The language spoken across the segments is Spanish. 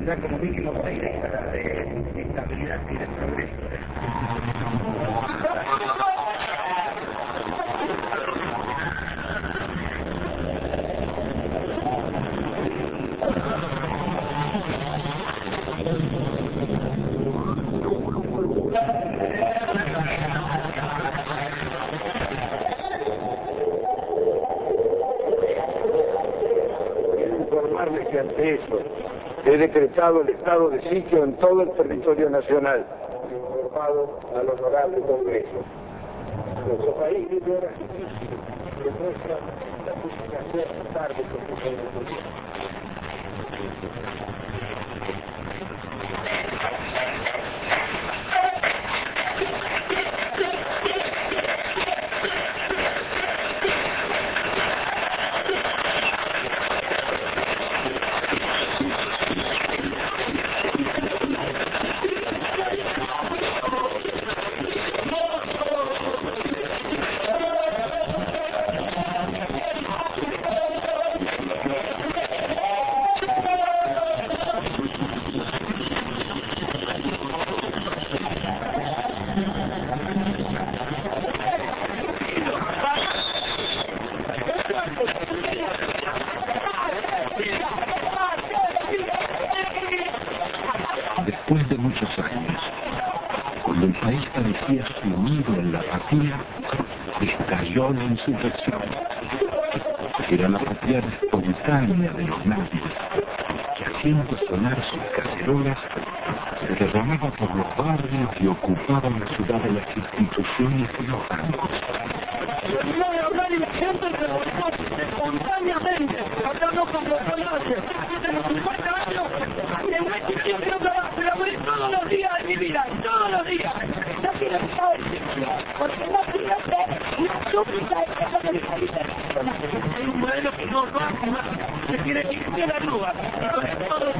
ciudad como mínimo 6 décadas de estabilidad y de progreso. Que ante eso he decretado el estado de sitio en todo el territorio nacional, informado al honorable Congreso. Nuestro país vive ahora demuestra la justificación tarde con su soberanía. Después de muchos años, cuando el país parecía sumido en la apatía, estalló la insurrección. Era la apatía espontánea de los nazis, que haciendo sonar sus cacerolas, se derramaba por los barrios y ocupaba la ciudad de las instituciones y los bancos. Espontáneamente, hablando con los soldados, de los 50 años, todos los días de mi vida, todos los días. No quiero saber, porque no quiero ser una súplica de cosas de la vida. Hay un modelo que no va más, que quiere que la rúa, y con todo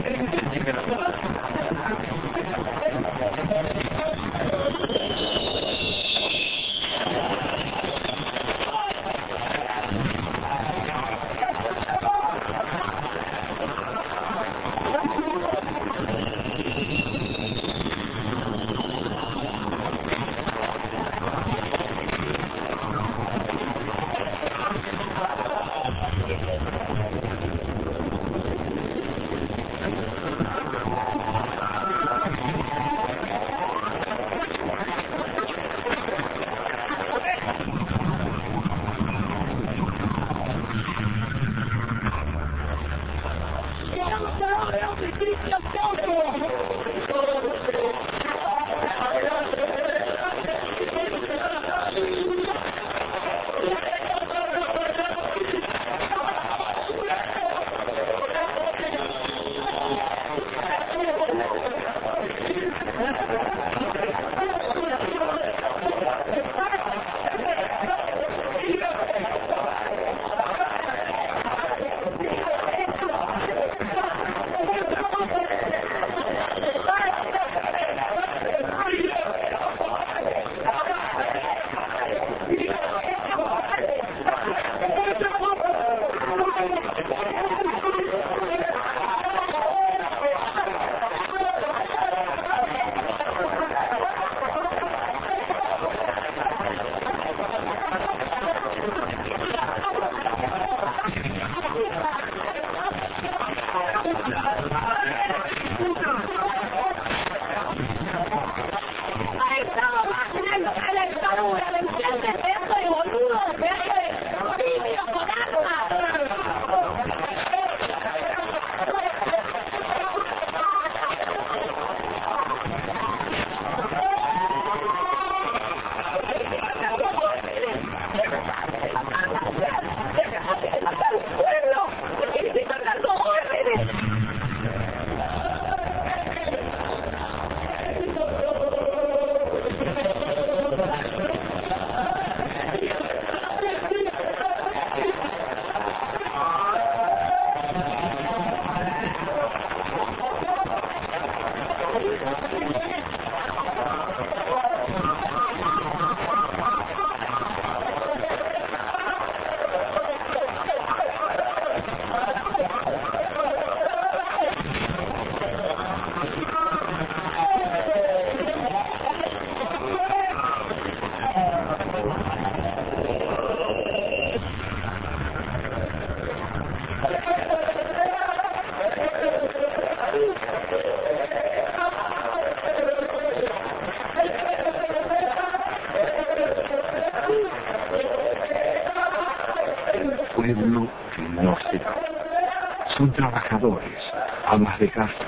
amas de casa,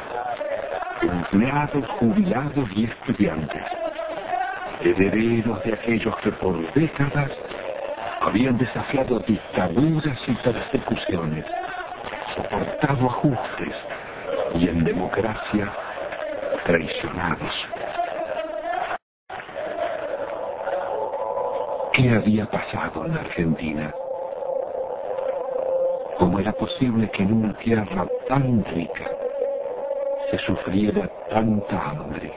empleados, jubilados y estudiantes, herederos de aquellos que por décadas habían desafiado dictaduras y persecuciones, soportado ajustes y en democracia traicionados. ¿Qué había pasado en Argentina? ¿Cómo era posible que en una tierra tan rica se sufriera tanta hambre?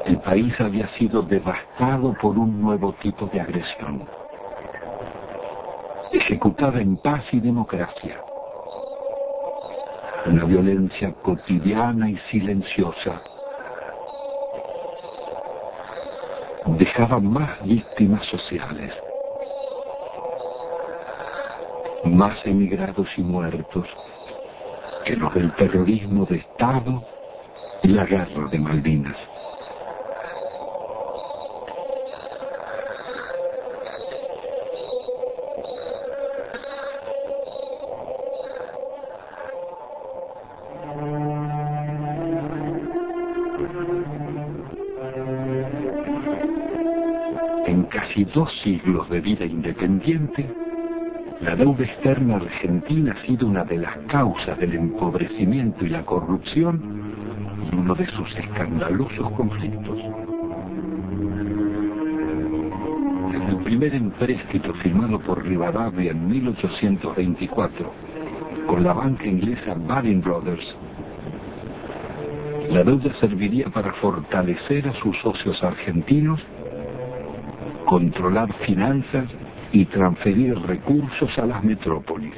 El país había sido devastado por un nuevo tipo de agresión, ejecutada en paz y democracia. Una violencia cotidiana y silenciosa dejaba más víctimas sociales, más emigrados y muertos que los del terrorismo de Estado y la guerra de Malvinas. En casi 2 siglos de vida independiente, la deuda externa argentina ha sido una de las causas del empobrecimiento y la corrupción y uno de sus escandalosos conflictos. Desde el primer empréstito firmado por Rivadavia en 1824 con la banca inglesa Baring Brothers, la deuda serviría para fortalecer a sus socios argentinos, controlar finanzas y transferir recursos a las metrópolis.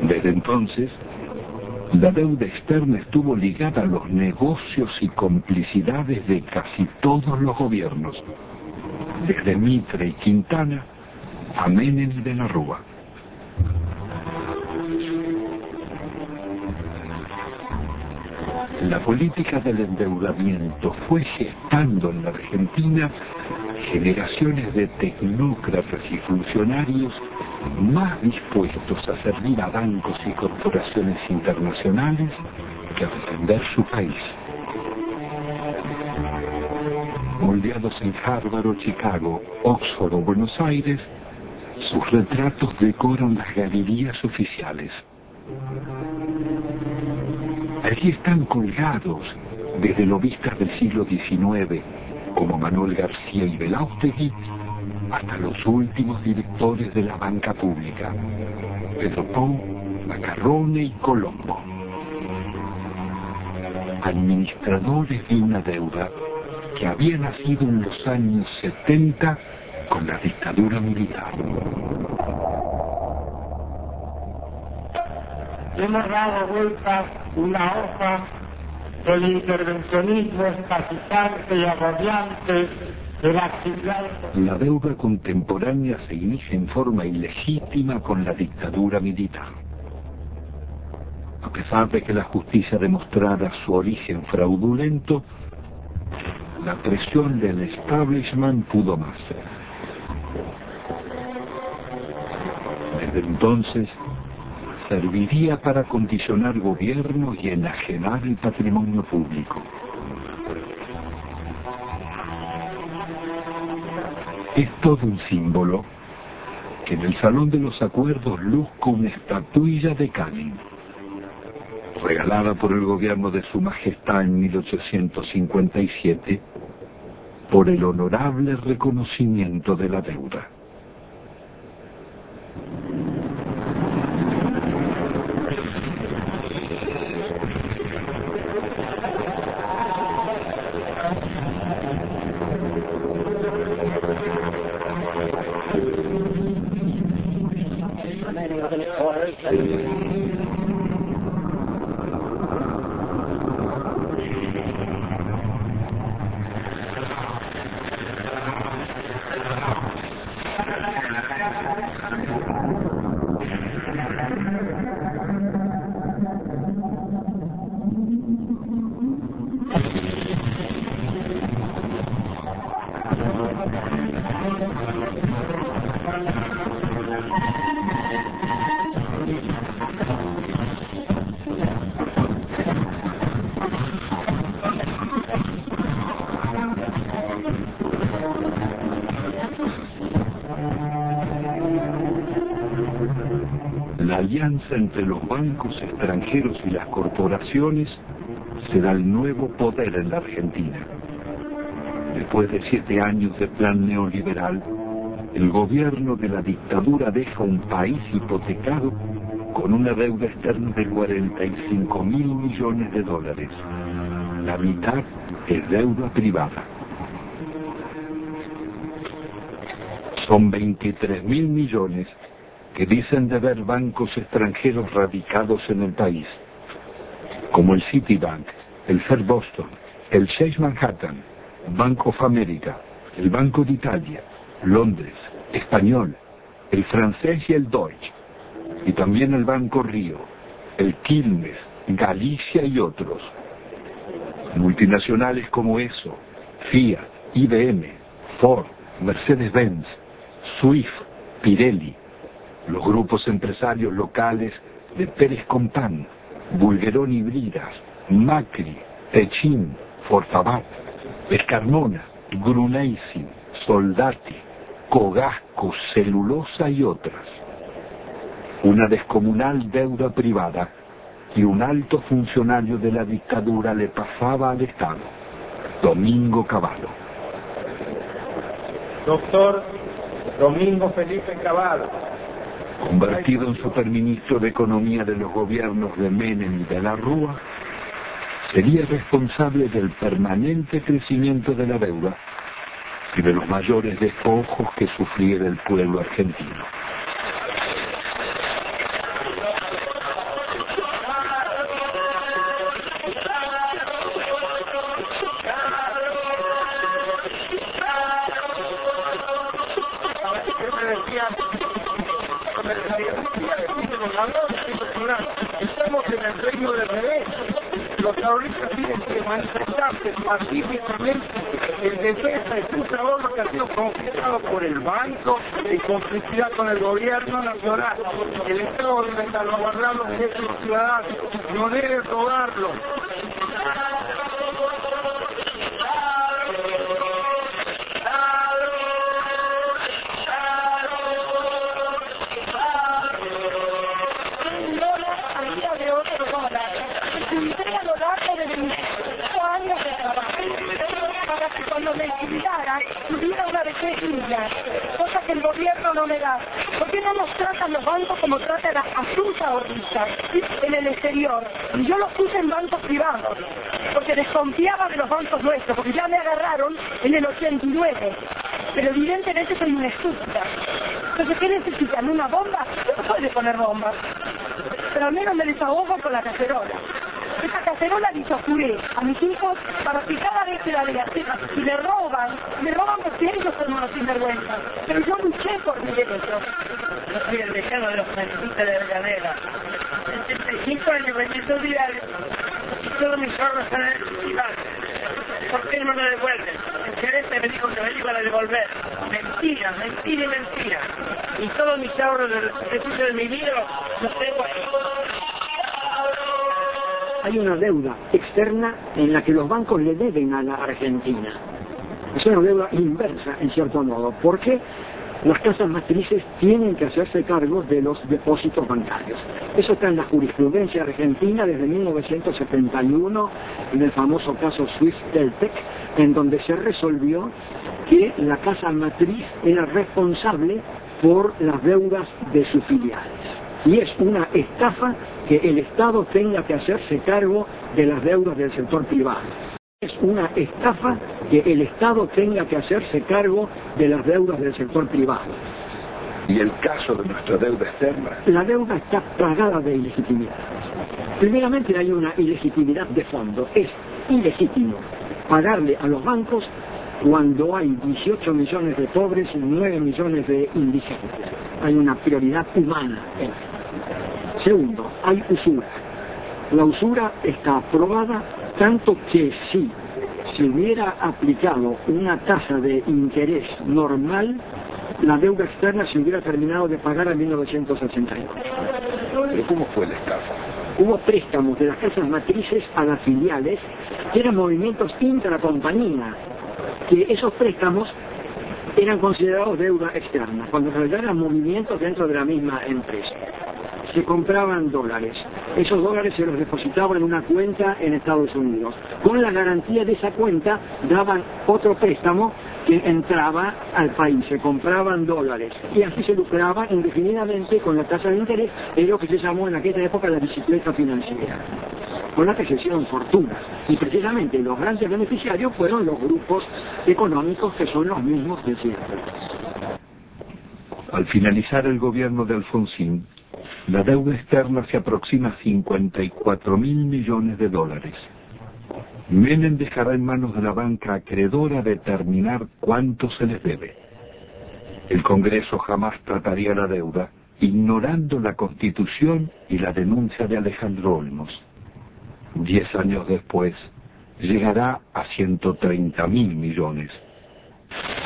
Desde entonces, la deuda externa estuvo ligada a los negocios y complicidades de casi todos los gobiernos, desde Mitre y Quintana a Menem y de la Rúa. La política del endeudamiento fue gestando en la Argentina generaciones de tecnócratas y funcionarios más dispuestos a servir a bancos y corporaciones internacionales que a defender su país. Moldeados en Harvard o Chicago, Oxford o Buenos Aires, sus retratos decoran las galerías oficiales. Allí están colgados desde lobistas del siglo XIX, como Manuel García y Belaustegui, hasta los últimos directores de la banca pública, Pedro Pou, Macarrone y Colombo. Administradores de una deuda que había nacido en los años 70 con la dictadura militar. Hemos dado vuelta una hoja del intervencionismo escasizante y agobiante de la actividad. La deuda contemporánea se inicia en forma ilegítima con la dictadura militar. A pesar de que la justicia demostrara su origen fraudulento, la presión del establishment pudo más. Desde entonces, serviría para condicionar gobiernos y enajenar el patrimonio público. Es todo un símbolo que en el Salón de los Acuerdos luzca una estatuilla de Canning, regalada por el gobierno de Su Majestad en 1857, por el honorable reconocimiento de la deuda. la alianza entre los bancos extranjeros y las corporaciones será el nuevo poder en la Argentina. Después de 7 años de plan neoliberal, el gobierno de la dictadura deja un país hipotecado con una deuda externa de 45.000 millones de dólares. La mitad es deuda privada. Son 23.000 millones que dicen deber bancos extranjeros radicados en el país, como el Citibank, el First Boston, el Chase Manhattan, Bank of America, el Banco de Italia, Londres, Español, el francés y el Deutsche, y también el Banco Río, el Quilmes, Galicia y otros. Multinacionales como ESO, Fiat, IBM, Ford, Mercedes-Benz, Swift, Pirelli, los grupos empresarios locales de Pérez Compán, Bulguerón y Bridas, Macri, Techin, Fortabat, Escarmona, Gruneisin, Soldati, Cogasco, Celulosa y otras. Una descomunal deuda privada que un alto funcionario de la dictadura le pasaba al Estado, Domingo Cavallo. Doctor Domingo Felipe Cavallo, Convertido en superministro de Economía de los gobiernos de Menem y de la Rúa, sería responsable del permanente crecimiento de la deuda y de los mayores despojos que sufriera el pueblo argentino. Estamos en el reino del revés. Los terroristas tienen que manifestarse pacíficamente en defensa de su trabajo que ha sido conquistado por el banco en complicidad con el gobierno nacional. El Estado debe salvaguardar los derechos de los ciudadanos, no debe robarlos. Tuviera una vejez limpia, cosa que el gobierno no me da. ¿Por qué no nos tratan los bancos como tratan a sus ahorristas en el exterior? Y yo los puse en bancos privados, porque desconfiaba de los bancos nuestros, porque ya me agarraron en el 89, pero evidentemente soy una estúpida. Entonces, ¿qué necesitan? ¿Una bomba? No puede poner bombas, pero al menos me desahogo con la cacerola. Esa cacerola hizo puré a mis hijos para que cada vez que la vean, si me roban porque ellos son unos sinvergüenzas. Pero yo luché por mi derecho. Yo soy el decano de los menditos de Vergadera. 75 años vendiendo diarios y todos mis ahorros están en el festival. ¿Por qué no me lo devuelven? El gerente me dijo que me iban a devolver. Mentira, mentira y mentira. Y todos mis ahorros del ejercicio de mi vida los tengo ahí. Hay una deuda externa en la que los bancos le deben a la Argentina. Es una deuda inversa, en cierto modo, porque las casas matrices tienen que hacerse cargo de los depósitos bancarios. Eso está en la jurisprudencia argentina desde 1971, en el famoso caso Swift-Deltec, en donde se resolvió que la casa matriz era responsable por las deudas de sus filiales. Y es una estafa que el Estado tenga que hacerse cargo de las deudas del sector privado. Es una estafa que el Estado tenga que hacerse cargo de las deudas del sector privado. ¿Y el caso de nuestra deuda externa? La deuda está plagada de ilegitimidades. Primeramente hay una ilegitimidad de fondo. Es ilegítimo pagarle a los bancos cuando hay 18 millones de pobres y 9 millones de indigentes. Hay una prioridad humana en esto. Segundo, hay usura. La usura está aprobada tanto que si se hubiera aplicado una tasa de interés normal, la deuda externa se hubiera terminado de pagar en 1982. ¿Pero cómo fue la estafa? Hubo préstamos de las casas matrices a las filiales, que eran movimientos intracompañía, que esos préstamos eran considerados deuda externa, cuando en realidad eran movimientos dentro de la misma empresa. se compraban dólares. Esos dólares se los depositaban en una cuenta en Estados Unidos. Con la garantía de esa cuenta daban otro préstamo que entraba al país, se compraban dólares y así se lucraba indefinidamente con la tasa de interés, es lo que se llamó en aquella época la bicicleta financiera, con la que se hicieron fortunas. Y precisamente los grandes beneficiarios fueron los grupos económicos que son los mismos de siempre. Al finalizar el gobierno de Alfonsín, la deuda externa se aproxima a 54.000 millones de dólares. Menem dejará en manos de la banca acreedora determinar cuánto se les debe. El Congreso jamás trataría la deuda, ignorando la Constitución y la denuncia de Alejandro Olmos. 10 años después, llegará a 130.000 millones.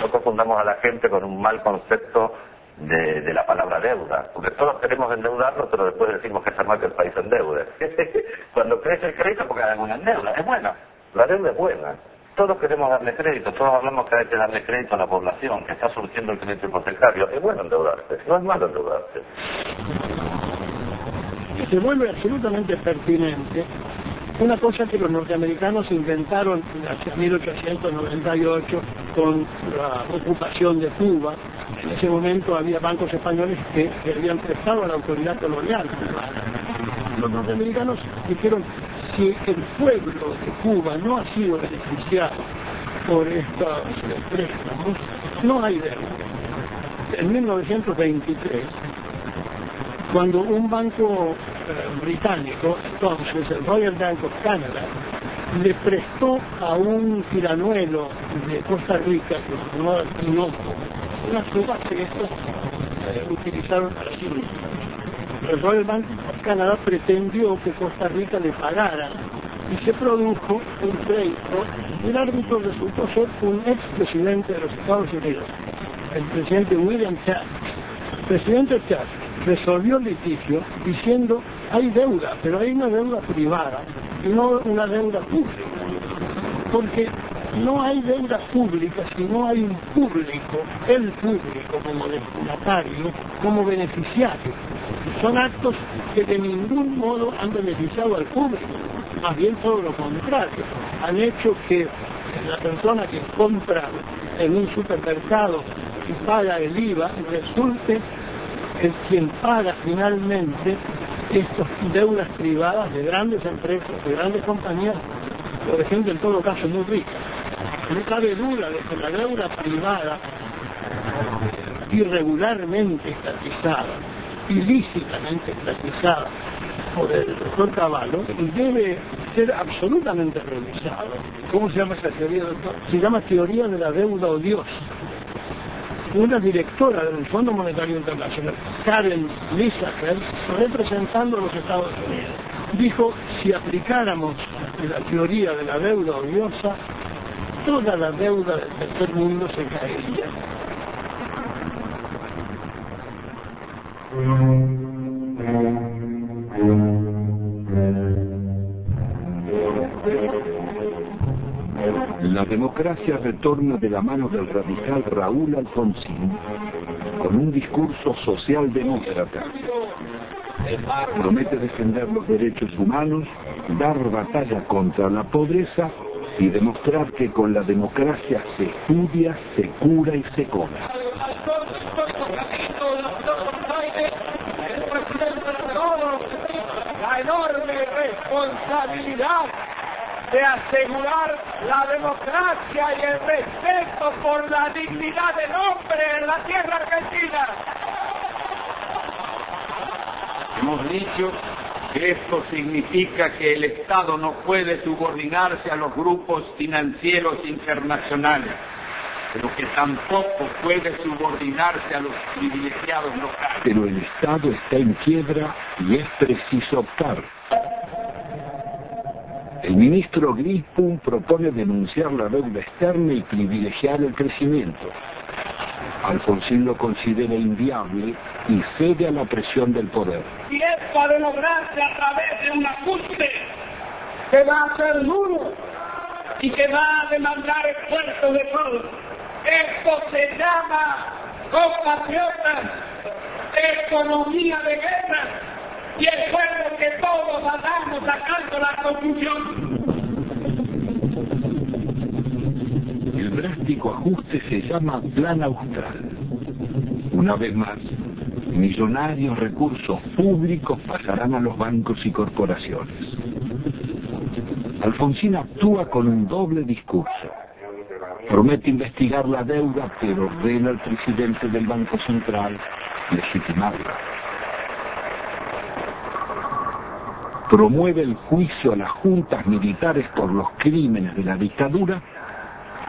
No confundamos a la gente con un mal concepto de la palabra deuda, porque todos queremos endeudarnos, pero después decimos que está mal que el país endeude. Cuando crece el crédito, porque hay una deuda, es bueno, la deuda es buena. Todos queremos darle crédito, todos hablamos que hay que darle crédito a la población, que está surgiendo el crédito hipotecario. Es bueno endeudarse, no es malo endeudarse. Se vuelve absolutamente pertinente una cosa que los norteamericanos inventaron hacia 1898 con la ocupación de Cuba. En ese momento había bancos españoles que habían prestado a la autoridad colonial cubana. Los norteamericanos dijeron, si el pueblo de Cuba no ha sido beneficiado por estos préstamos, no hay deuda. En 1923, cuando un banco británico, entonces el Royal Bank of Canada, le prestó a un tiranuelo de Costa Rica que se llamaba Tinoco unas uvas que estos utilizaron para sí mismos. El Royal Bank of Canada pretendió que Costa Rica le pagara y se produjo un pleito. El árbitro resultó ser un expresidente de los Estados Unidos, el presidente William Taft. El presidente Taft resolvió el litigio diciendo hay deuda, pero hay una deuda privada y no una deuda pública, porque no hay deuda pública si no hay un público, el público como destinatario, como beneficiario. Son actos que de ningún modo han beneficiado al público, más bien todo lo contrario, han hecho que la persona que compra en un supermercado y paga el IVA resulte el quien paga finalmente estas deudas privadas de grandes empresas, de grandes compañías, por ejemplo, en todo caso muy ricas. No cabe duda de que la deuda privada, irregularmente estatizada, ilícitamente estatizada por el doctor Cavallo, debe ser absolutamente revisada. ¿Cómo se llama esa teoría, doctor? Se llama teoría de la deuda odiosa. Una directora del Fondo Monetario Internacional, Karen Lissacher, representando a los Estados Unidos, dijo, si aplicáramos la teoría de la deuda odiosa, toda la deuda del tercer mundo se caería. La democracia retorna de la mano del radical Raúl Alfonsín con un discurso socialdemócrata. Promete defender los derechos humanos, dar batalla contra la pobreza y demostrar que con la democracia se estudia, se cura y se cobra. La enorme responsabilidad de asegurar la democracia y el respeto por la dignidad del hombre en la tierra argentina. Hemos dicho que esto significa que el Estado no puede subordinarse a los grupos financieros internacionales, pero que tampoco puede subordinarse a los privilegiados locales. Pero el Estado está en quiebra y es preciso optar. El ministro Grispum propone denunciar la deuda externa y privilegiar el crecimiento. Alfonsín lo considera inviable y cede a la presión del poder. Y esta de lograrse a través de un ajuste que va a ser duro y que va a demandar esfuerzos de todos. Esto se llama, compatriotas, economía de guerra. y espero que todos vayamos sacando la conclusión. El drástico ajuste se llama Plan Austral. Una vez más, millonarios recursos públicos pasarán a los bancos y corporaciones. Alfonsín actúa con un doble discurso. Promete investigar la deuda, pero ordena al presidente del Banco Central legitimarla. Promueve el juicio a las juntas militares por los crímenes de la dictadura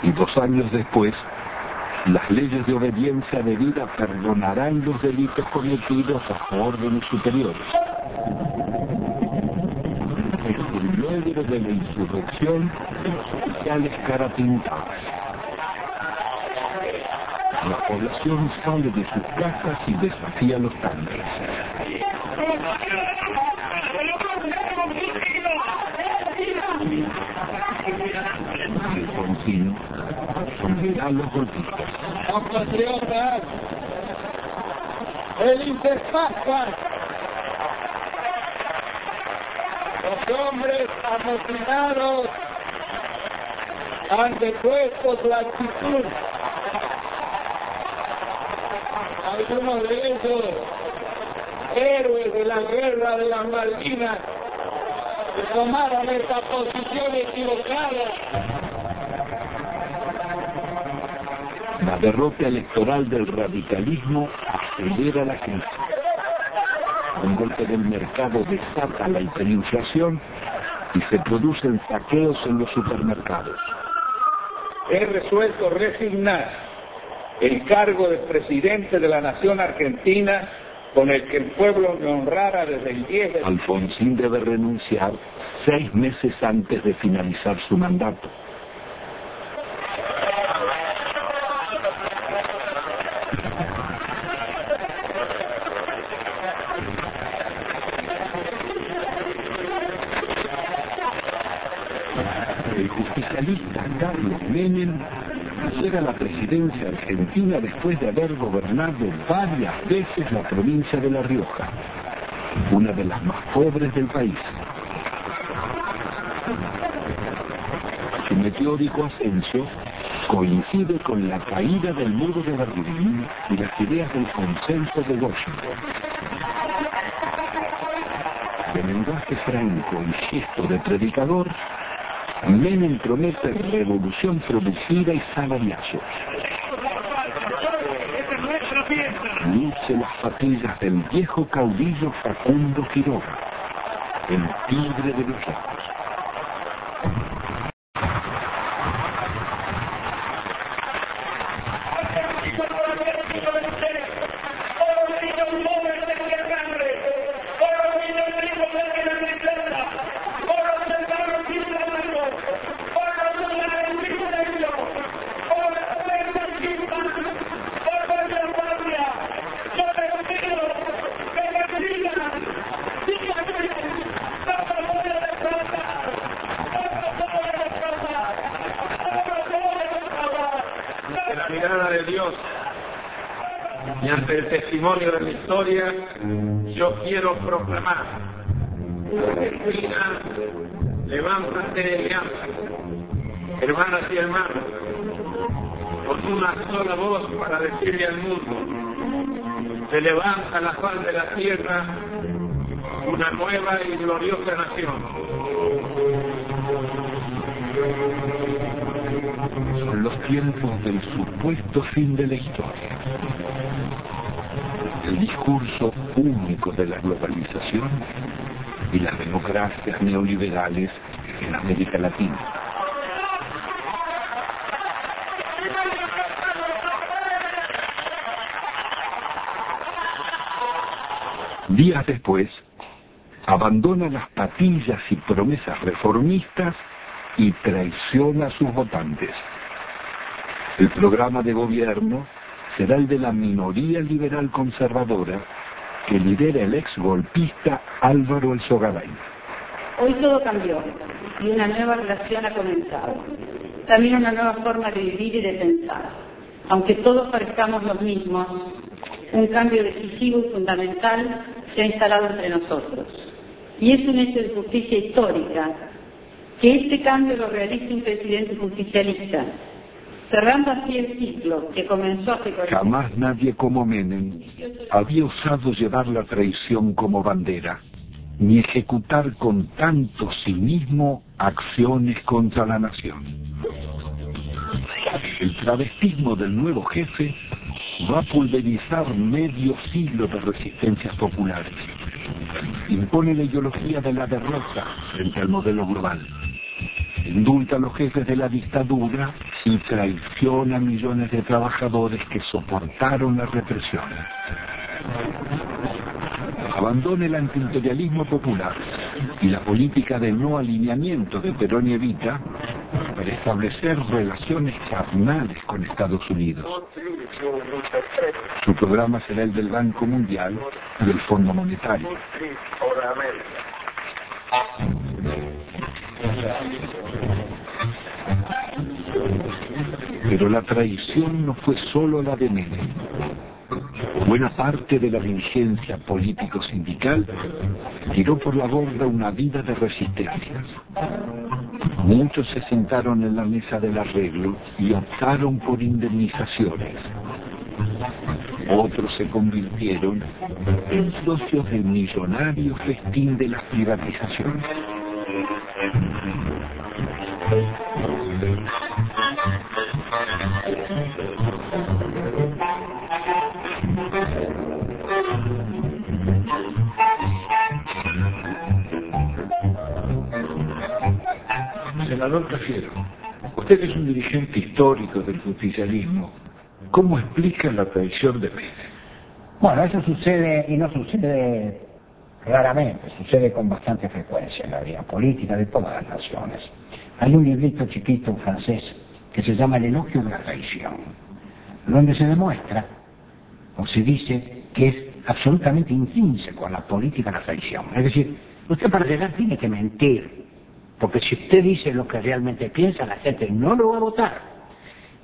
y 2 años después, las leyes de obediencia debida perdonarán los delitos cometidos a órdenes superiores. Es el logro de la insurrección sociales cara pintadas. La población sale de sus casas y desafía los tanques. Alfonsín sonreirá a los golpistas. Compatriotas, felices Pascuas. Los hombres amotinados han depuesto su actitud. Algunos de ellos, héroes de la guerra de las Malvinas, que tomaron esta posición equivocada. La derrota electoral del radicalismo acelera la crisis. Un golpe del mercado desata la hiperinflación y se producen saqueos en los supermercados. He resuelto resignar el cargo de presidente de la nación argentina con el que el pueblo me honrara desde el 10 de... Alfonsín debe renunciar 6 meses antes de finalizar su mandato. El justicialista Carlos Menem llega a la presidencia argentina después de haber gobernado varias veces la provincia de La Rioja, una de las más pobres del país. Su meteórico ascenso coincide con la caída del muro de Berlín y las ideas del consenso de Washington. De lenguaje franco y gesto de predicador, Menem promete revolución productiva y salariazos. Luce las patillas del viejo caudillo Facundo Quiroga, el tigre de los lagos. Y ante el testimonio de la historia, yo quiero proclamar: Argentina, levántate y alza, hermanas y hermanos, con una sola voz para decirle al mundo: se levanta la faz de la tierra una nueva y gloriosa nación. Son los tiempos del supuesto fin de la historia. El discurso único de la globalización y las democracias neoliberales en América Latina. Días después, abandona las patillas y promesas reformistas y traiciona a sus votantes. El programa de gobierno será el de la minoría liberal conservadora que lidera el ex golpista Álvaro Elsogaray. Hoy todo cambió y una nueva relación ha comenzado. También una nueva forma de vivir y de pensar. Aunque todos parezcamos los mismos, un cambio decisivo y fundamental se ha instalado entre nosotros. Y es un hecho de justicia histórica que este cambio lo realice un presidente justicialista, cerrando así el ciclo que comenzó hace 40 años. Jamás nadie como Menem había osado llevar la traición como bandera, ni ejecutar con tanto cinismo acciones contra la nación. El travestismo del nuevo jefe va a pulverizar medio siglo de resistencias populares. Impone la ideología de la derrota frente al modelo global. Indulta a los jefes de la dictadura y traiciona a millones de trabajadores que soportaron la represión. Abandona el antiimperialismo popular y la política de no alineamiento de Perón y Evita para establecer relaciones carnales con Estados Unidos. Su programa será el del Banco Mundial y del Fondo Monetario. Pero la traición no fue solo la de Menem. Buena parte de la dirigencia político-sindical tiró por la borda una vida de resistencias. Muchos se sentaron en la mesa del arreglo y optaron por indemnizaciones. Otros se convirtieron en socios del millonario festín de las privatizaciones. Senador Cafiero, usted es un dirigente histórico del justicialismo. ¿Cómo explica la traición de Menem? Bueno, eso sucede, y no sucede raramente, sucede con bastante frecuencia en la vida política de todas las naciones. Hay un librito chiquito francés que se llama El elogio de la traición, donde se demuestra, o se dice, que es absolutamente intrínseco a la política la traición. Es decir, usted para llegar tiene que mentir, porque si usted dice lo que realmente piensa, la gente no lo va a votar.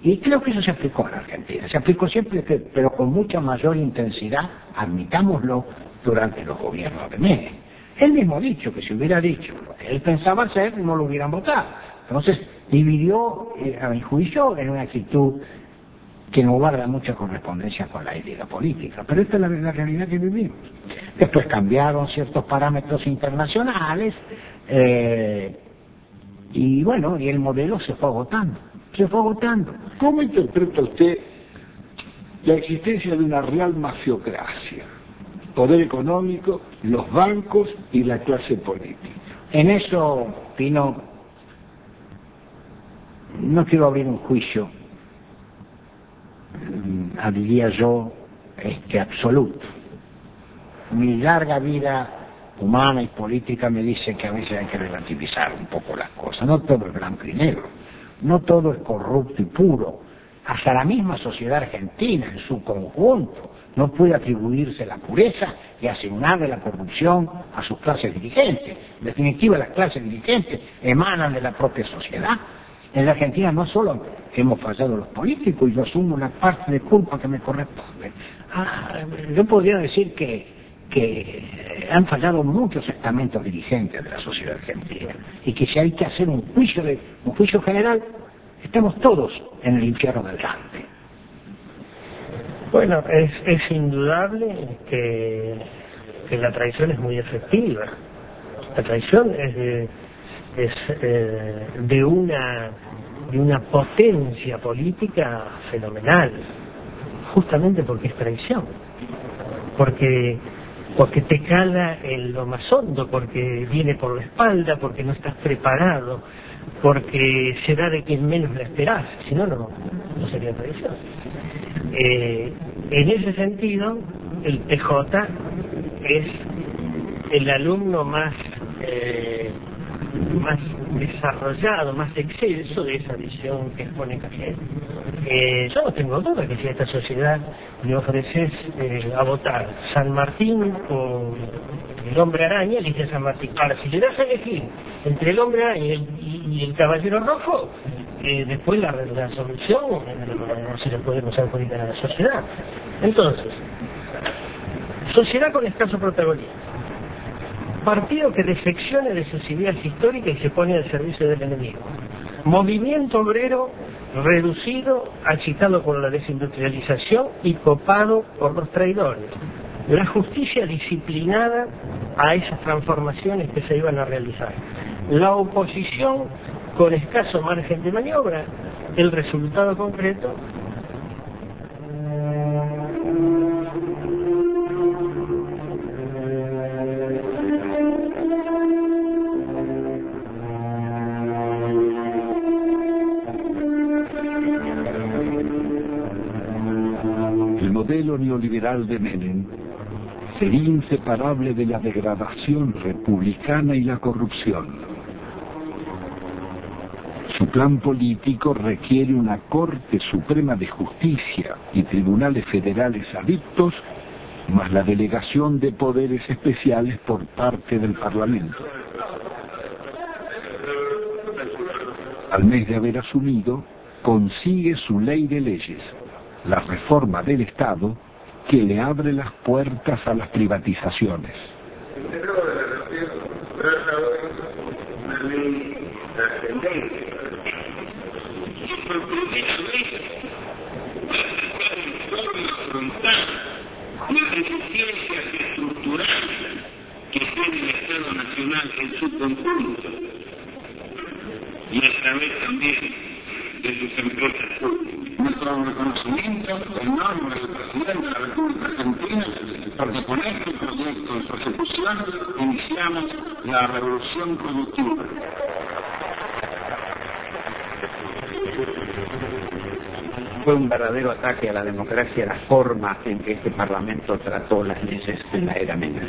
Y creo que eso se aplicó en Argentina, se aplicó siempre, pero con mucha mayor intensidad, admitámoslo, durante los gobiernos de Menem. Él mismo ha dicho que si hubiera dicho lo que él pensaba hacer, no lo hubieran votado. Entonces, dividió, a mi juicio, en una actitud que no guarda mucha correspondencia con la ética política. Pero esta es la realidad que vivimos. Después cambiaron ciertos parámetros internacionales, y bueno, y el modelo se fue agotando. ¿Cómo interpreta usted la existencia de una real mafiocracia? Poder económico, los bancos y la clase política. En eso, Pino, no quiero abrir un juicio, diría yo, absoluto. Mi larga vida humana y política me dice que a veces hay que relativizar un poco las cosas. No todo es blanco y negro, no todo es corrupto y puro. Hasta la misma sociedad argentina en su conjunto no puede atribuirse la pureza y asignarle la corrupción a sus clases dirigentes. En definitiva, las clases dirigentes emanan de la propia sociedad. En la Argentina no solo hemos fallado los políticos, y yo asumo una parte de culpa que me corresponde. Yo podría decir que han fallado muchos estamentos dirigentes de la sociedad argentina, y que si hay que hacer un juicio general, estamos todos en el infierno del Dante. Bueno, es indudable que la traición es muy efectiva. La traición es de una potencia política fenomenal, justamente porque es traición, porque te cala en lo más hondo, porque viene por la espalda, porque no estás preparado, porque se da de quien menos la esperás, si no sería traición. En ese sentido, el PJ es el alumno más desarrollado, más excelso de esa visión que expone Cafiero. Yo no tengo duda que si a esta sociedad le ofreces a votar San Martín o el Hombre Araña, elige San Martín. Ahora, si le das a elegir entre el Hombre Araña y el Caballero Rojo, después la solución no se le puede usar política a la sociedad. Entonces, Sociedad con escaso protagonismo. Partido que defecciona de sus ideas históricas y se pone al servicio del enemigo. Movimiento obrero reducido, achicado por la desindustrialización y copado por los traidores. La justicia disciplinada a esas transformaciones que se iban a realizar. La oposición con escaso margen de maniobra. El resultado concreto. El modelo neoliberal de Menem sería inseparable de la degradación republicana y la corrupción. Su plan político requiere una Corte Suprema de Justicia y tribunales federales adictos, más la delegación de poderes especiales por parte del Parlamento. Al mes de haber asumido, consigue su ley de leyes, la reforma del Estado, que le abre las puertas a las privatizaciones. Por primera vez afrontar las deficiencias estructurales que tiene el Estado Nacional en su conjunto y a través también de sus empresas públicas. Nuestro reconocimiento enorme del presidente de la República Argentina, porque con este proyecto en su ejecución iniciamos la revolución productiva. Fue un verdadero ataque a la democracia la forma en que este Parlamento trató las leyes en la era Menem.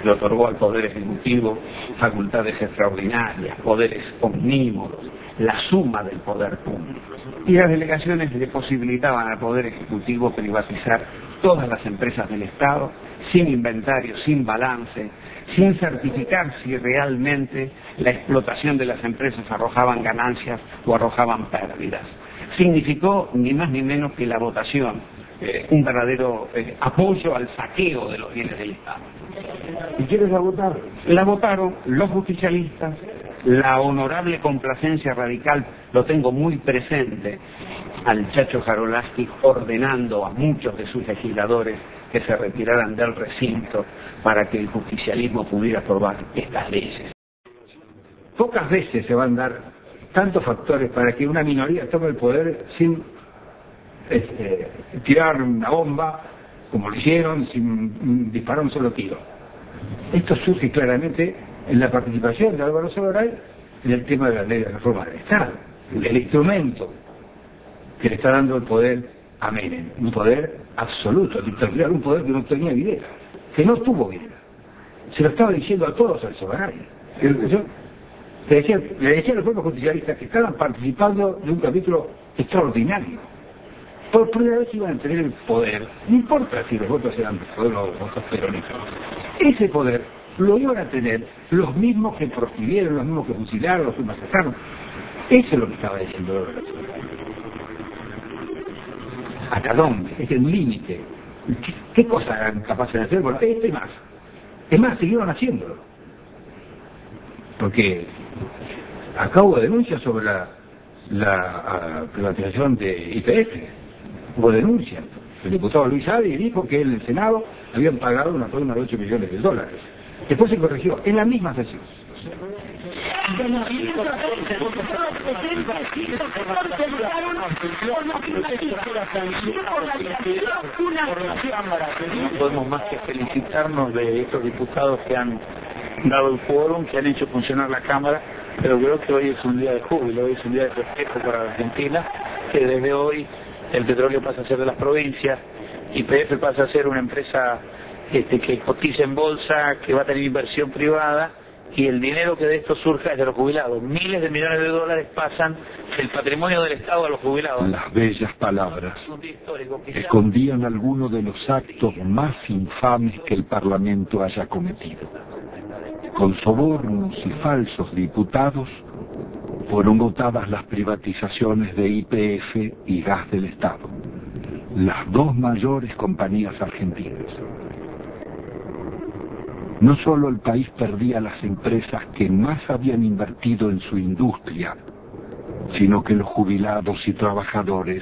Le otorgó al Poder Ejecutivo facultades extraordinarias, poderes omnímodos, la suma del poder público. Y las delegaciones le posibilitaban al Poder Ejecutivo privatizar todas las empresas del Estado, sin inventario, sin balance, sin certificar si realmente la explotación de las empresas arrojaban ganancias o arrojaban pérdidas. Significó ni más ni menos que la votación, un verdadero apoyo al saqueo de los bienes del Estado. ¿Y quiénes la votaron? La votaron los justicialistas, la honorable complacencia radical, lo tengo muy presente, al Chacho Jarolaski ordenando a muchos de sus legisladores que se retiraran del recinto para que el justicialismo pudiera aprobar estas leyes. Pocas veces se van a dar tantos factores para que una minoría tome el poder sin tirar una bomba, como lo hicieron, sin disparar un solo tiro. Esto surge claramente en la participación de Álvaro Sobral en el tema de la ley de reforma del Estado, el instrumento que le está dando el poder a Menem, un poder absoluto, dictatorial, un poder que no tenía Videla, que no tuvo Videla. Se lo estaba diciendo a todos al Sobral. Le decía a los propios justicialistas que estaban participando de un capítulo extraordinario. Por primera vez iban a tener el poder, no importa si los votos eran los votos peronistas, ese poder lo iban a tener los mismos que proscribieron, los mismos que fusilaron, los que masacraron. Eso es lo que estaba diciendo Álvaro Sobral. ¿Hasta dónde? Es el límite. ¿Qué cosas eran capaces de hacer? Bueno, esto y más. Es más, siguieron haciéndolo. Porque acá hubo denuncias sobre la privatización de YPF. Hubo denuncias. El diputado Luis Adi dijo que en el Senado habían pagado una fortuna de $8 millones. Después se corrigió en la misma sesión. No podemos más que felicitarnos de estos diputados que han dado el quórum, que han hecho funcionar la Cámara, pero creo que hoy es un día de júbilo, hoy es un día de festejo para la Argentina, que desde hoy el petróleo pasa a ser de las provincias, YPF pasa a ser una empresa que cotiza en bolsa, que va a tener inversión privada, y el dinero que de esto surja es de los jubilados. Miles de millones de dólares pasan del patrimonio del Estado a los jubilados. Las bellas palabras escondían algunos de los actos más infames que el Parlamento haya cometido. Con sobornos y falsos diputados fueron votadas las privatizaciones de YPF y Gas del Estado, las dos mayores compañías argentinas. No solo el país perdía las empresas que más habían invertido en su industria, sino que los jubilados y trabajadores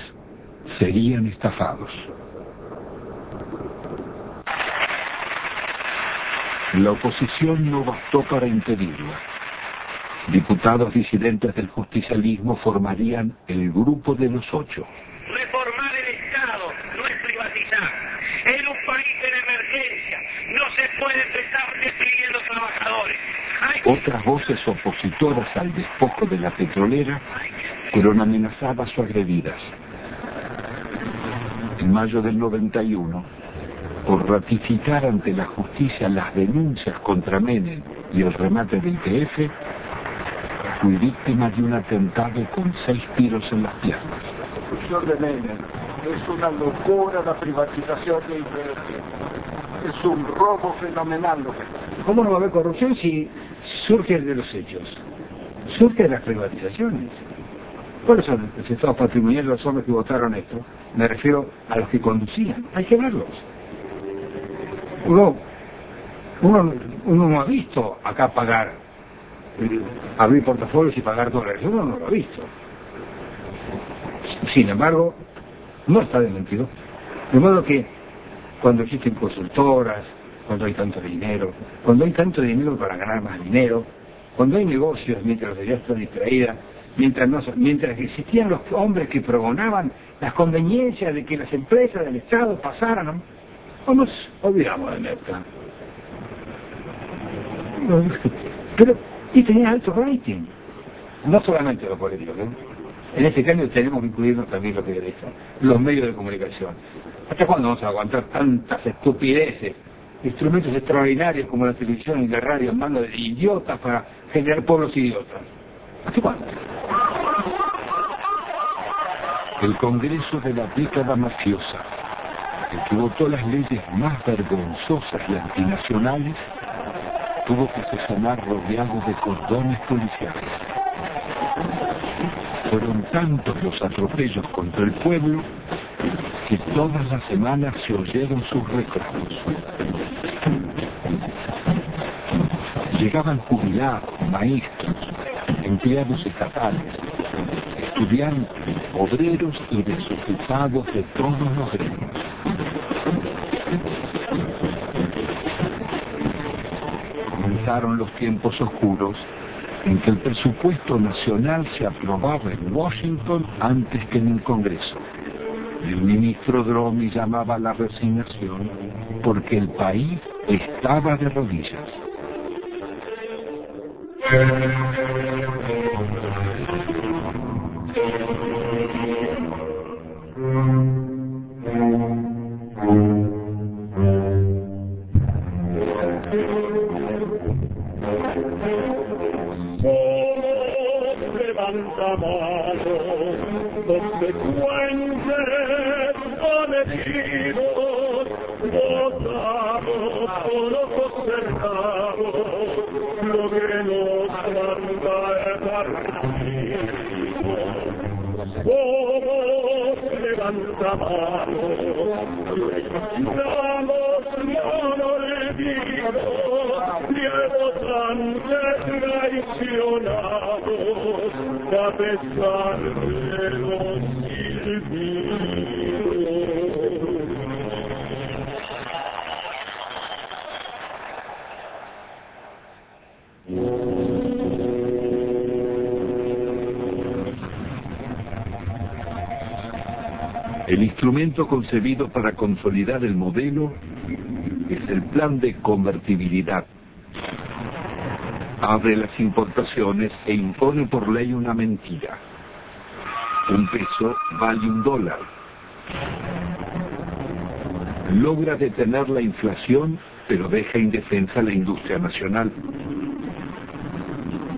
serían estafados. La oposición no bastó para impedirlo. Diputados disidentes del justicialismo formarían el Grupo de los Ocho. Reformar el Estado no es privatizar. En un país en emergencia no se puede empezar despidiendo trabajadores. Otras voces opositoras al despojo de la petrolera fueron amenazadas o agredidas. En mayo del 91, por ratificar ante la justicia las denuncias contra Menem y el remate del YPF, fui víctima de un atentado con 6 tiros en las piernas. Señor de Menem, es una locura la privatización de YPF. Es un robo fenomenal lo que está. ¿Cómo no va a haber corrupción si surge de los hechos? Surge de las privatizaciones. ¿Cuáles son los estados patrimoniales de los hombres que votaron esto? Me refiero a los que conducían. Hay que verlos. Uno no ha visto acá pagar, abrir portafolios y pagar dólares. Uno no lo ha visto. Sin embargo, no está desmentido. De modo que cuando existen consultoras, cuando hay tanto dinero para ganar más dinero, cuando hay negocios mientras la sociedad está distraída, mientras existían los hombres que pregonaban las conveniencias de que las empresas del Estado pasaran, o nos olvidamos de Merca. Pero, y tenía alto rating, no solamente los políticos, ¿eh? En este cambio tenemos que incluirnos también los periodistas, los medios de comunicación. ¿Hasta cuándo vamos a aguantar tantas estupideces? Instrumentos extraordinarios como la televisión y la radio en manos de idiotas para generar pueblos idiotas. ¿Hasta cuándo? El Congreso de la década mafiosa, el que votó las leyes más vergonzosas y antinacionales, tuvo que sesionar rodeado de cordones policiales. Fueron tantos los atropellos contra el pueblo que todas las semanas se oyeron sus reclamos. Llegaban jubilados, maestros, empleados estatales, estudiantes, obreros y desocupados de todos los gremios. Comenzaron los tiempos oscuros en que el presupuesto nacional se aprobaba en Washington antes que en el Congreso. El ministro Dromi llamaba a la resignación porque el país estaba de rodillas. Levanta mano, consecuentes, elegidos, votamos con ojos cerrados, lo que nos manda el partido. Todos levanta mano, damos mano olvido, y el votante traicionados, a pesar de los silbidos. El instrumento concebido para consolidar el modelo es el plan de convertibilidad. Abre las importaciones e impone por ley una mentira. Un peso vale $1. Logra detener la inflación, pero deja indefensa la industria nacional.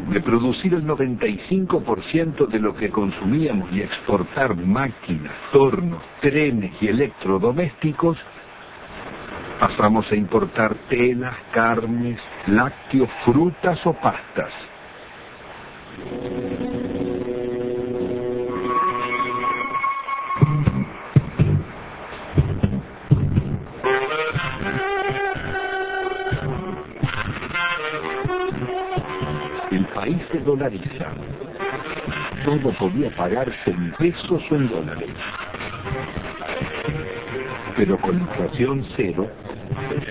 De producir el 95% de lo que consumíamos y exportar máquinas, tornos, trenes y electrodomésticos, pasamos a importar telas, carnes, lácteos, frutas o pastas. El país se dolariza. Todo podía pagarse en pesos o en dólares. Pero con inflación cero,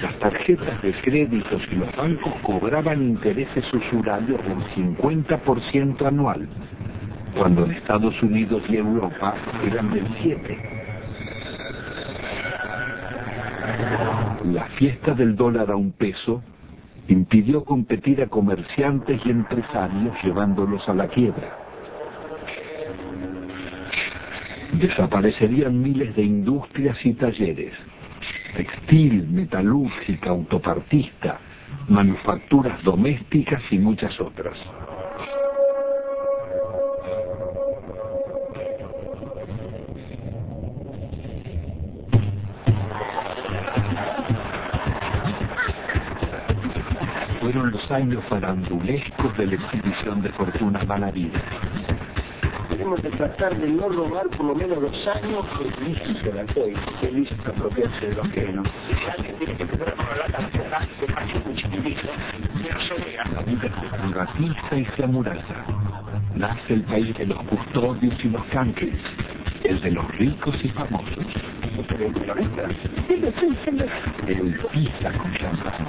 las tarjetas de créditos y los bancos cobraban intereses usurarios del 50% anual, cuando en Estados Unidos y Europa eran del 7%. La fiesta del dólar a un peso impidió competir a comerciantes y empresarios, llevándolos a la quiebra. Desaparecerían miles de industrias y talleres: textil, metalúrgica, autopartista, manufacturas domésticas y muchas otras. Fueron los años farandulescos de la exhibición de fortunas malavidas. Tenemos que tratar de no robar por lo menos los años que es lícito el alcohol, que es lícito apropiarse de los ajenos. Ratiza y se amuraza. Nace el país de los custodios y los canques, el de los ricos y famosos. El pizza con champán.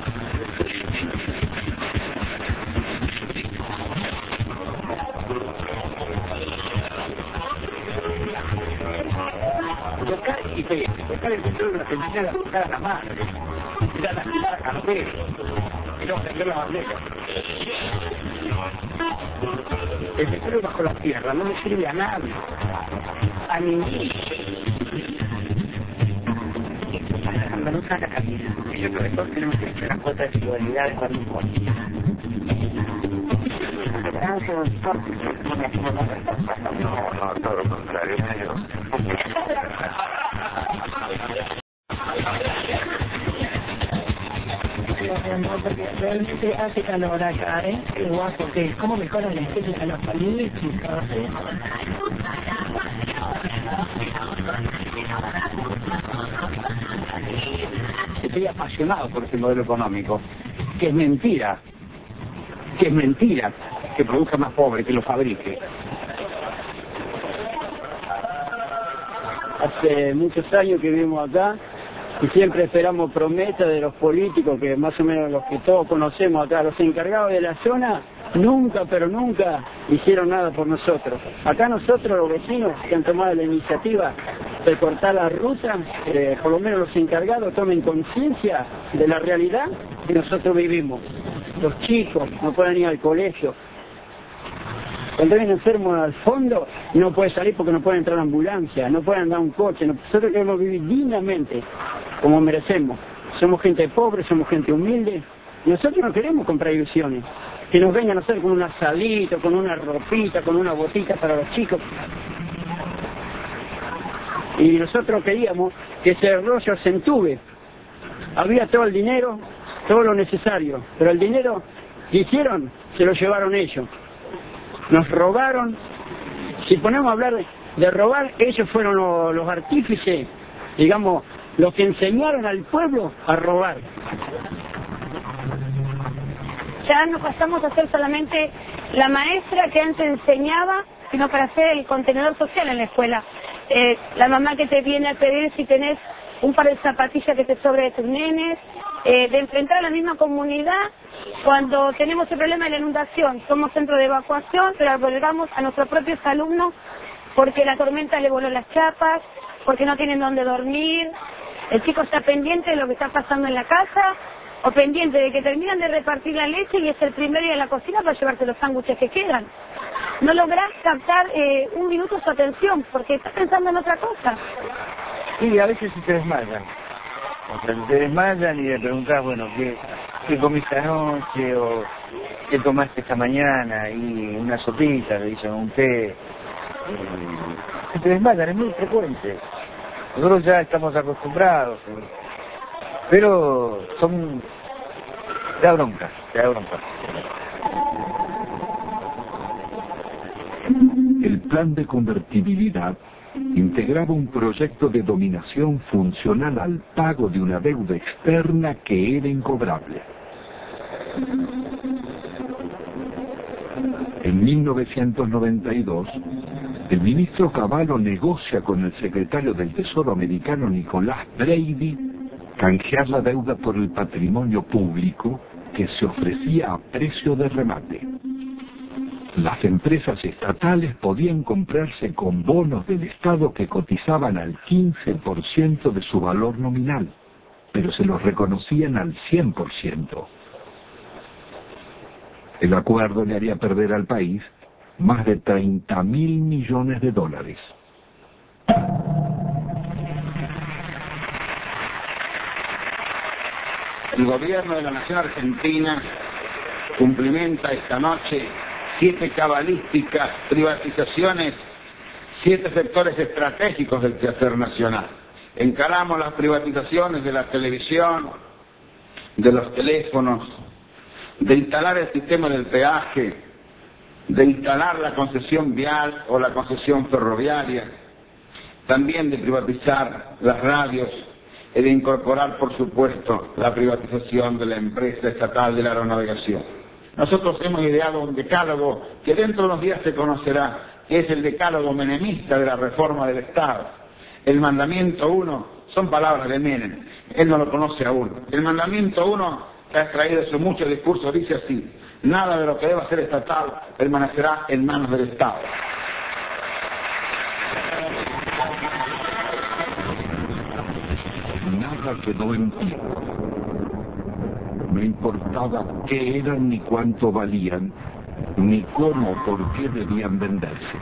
Tocar el petróleo en Argentina era tocar a la madre, era la cartera, era vender la bandera. El petróleo bajo la tierra no le sirve a nadie, a ninguno. Cuando no saca camina, y yo creo que todos tenemos que esperar cuotas de desigualdades cuando importa. No, todo lo contrario. Porque realmente hace calor acá, qué guapo que es, cómo mejoran las especies a los familias. Estoy apasionado por este modelo económico, que es mentira que produzca más pobre, que lo fabrique. Hace muchos años que vivimos acá y siempre esperamos promesas de los políticos, que más o menos los que todos conocemos acá, los encargados de la zona, nunca, pero nunca hicieron nada por nosotros. Acá nosotros, los vecinos, que han tomado la iniciativa de cortar la ruta, por lo menos los encargados tomen conciencia de la realidad que nosotros vivimos. Los chicos no pueden ir al colegio. Cuando vienen enfermos al fondo, no puede salir porque no puede entrar a ambulancia, no puede andar un coche. Nosotros queremos vivir dignamente, como merecemos. Somos gente pobre, somos gente humilde. Y nosotros no queremos comprar ilusiones. Que nos vengan a hacer con un asadito, con una ropita, con una botita para los chicos. Y nosotros queríamos que ese rollo se entube. Había todo el dinero, todo lo necesario, pero el dinero que hicieron se lo llevaron ellos. Nos robaron. Si ponemos a hablar de robar, ellos fueron los artífices, digamos, los que enseñaron al pueblo a robar. Ya no pasamos a ser solamente la maestra que antes enseñaba, sino para ser el contenedor social en la escuela. La mamá que te viene a pedir si tenés un par de zapatillas que te sobre de tus nenes, de enfrentar a la misma comunidad cuando tenemos el problema de la inundación. Somos centro de evacuación, pero albergamos a nuestros propios alumnos porque la tormenta le voló las chapas, porque no tienen dónde dormir. El chico está pendiente de lo que está pasando en la casa, o pendiente de que terminan de repartir la leche y es el primer día en la cocina para llevarse los sándwiches que quedan. No lográs captar un minuto su atención porque está pensando en otra cosa. Sí, a veces se te desmayan. O sea, te desmayan y le preguntás, bueno, ¿qué comiste anoche? O ¿qué tomaste esta mañana? Y una sopita, le dicen un té. Se te desmayan, es muy frecuente. Nosotros ya estamos acostumbrados. Pero te da bronca. El plan de convertibilidad integraba un proyecto de dominación funcional al pago de una deuda externa que era incobrable. En 1992, el ministro Cavallo negocia con el secretario del Tesoro americano Nicolás Brady canjear la deuda por el patrimonio público que se ofrecía a precio de remate. Las empresas estatales podían comprarse con bonos del Estado que cotizaban al 15% de su valor nominal, pero se los reconocían al 100%. El acuerdo le haría perder al país más de 30.000 millones de dólares. El gobierno de la Nación Argentina cumplimenta esta noche 7 cabalísticas privatizaciones, 7 sectores estratégicos del quehacer nacional. Encaramos las privatizaciones de la televisión, de los teléfonos, de instalar el sistema del peaje, de instalar la concesión vial o la concesión ferroviaria, también de privatizar las radios y de incorporar, por supuesto, la privatización de la empresa estatal de la aeronavegación. Nosotros hemos ideado un decálogo que dentro de unos días se conocerá, que es el decálogo menemista de la reforma del Estado. El mandamiento 1, son palabras de Menem, él no lo conoce aún. El mandamiento 1, que ha extraído de sus muchos discursos, dice así: nada de lo que deba ser estatal permanecerá en manos del Estado. Nada quedó en pie. No importaba qué eran ni cuánto valían, ni cómo o por qué debían venderse.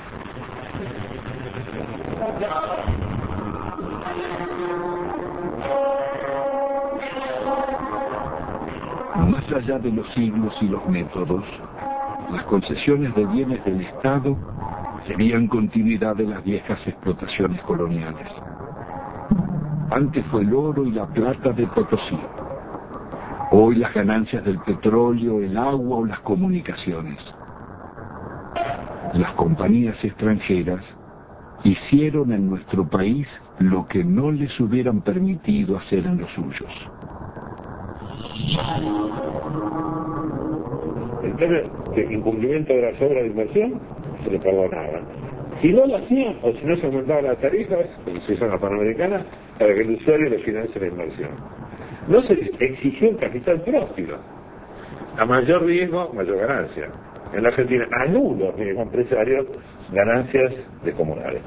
Más allá de los siglos y los métodos, las concesiones de bienes del Estado serían continuidad de las viejas explotaciones coloniales. Antes fue el oro y la plata de Potosí. Hoy las ganancias del petróleo, el agua o las comunicaciones. Las compañías extranjeras hicieron en nuestro país lo que no les hubieran permitido hacer en los suyos. En términos de incumplimiento de las obras de inversión, se le perdonaba. Si no lo hacían, o si no se aumentaban las tarifas, como se hizo en la Panamericana, para que el usuario le financie la inversión. No se exigió un capital propio. A mayor riesgo, mayor ganancia. En la Argentina, a nulo riesgo empresario, ganancias descomunales.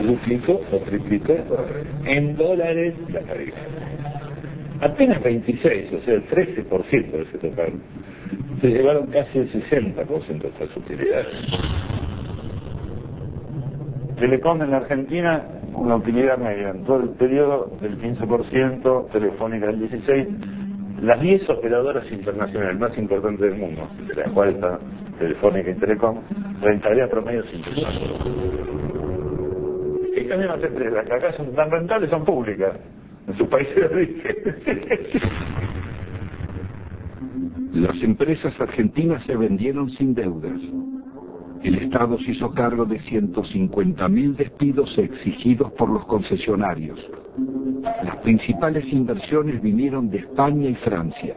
Duplicó o triplicó en dólares la tarifa. Apenas 26, o sea, el 13% de ese total. Se llevaron casi el 60% de estas utilidades. Telecom en la Argentina, una utilidad media en todo el periodo del 15%, Telefónica del 16%, las 10 operadoras internacionales más importantes del mundo, de las cuales están Telefónica y Telecom, rentabilidad promedio 5%. En cambio las empresas que acá son tan rentables son públicas, en sus países de origen. Las empresas argentinas se vendieron sin deudas. El Estado se hizo cargo de 150.000 despidos exigidos por los concesionarios. Las principales inversiones vinieron de España y Francia.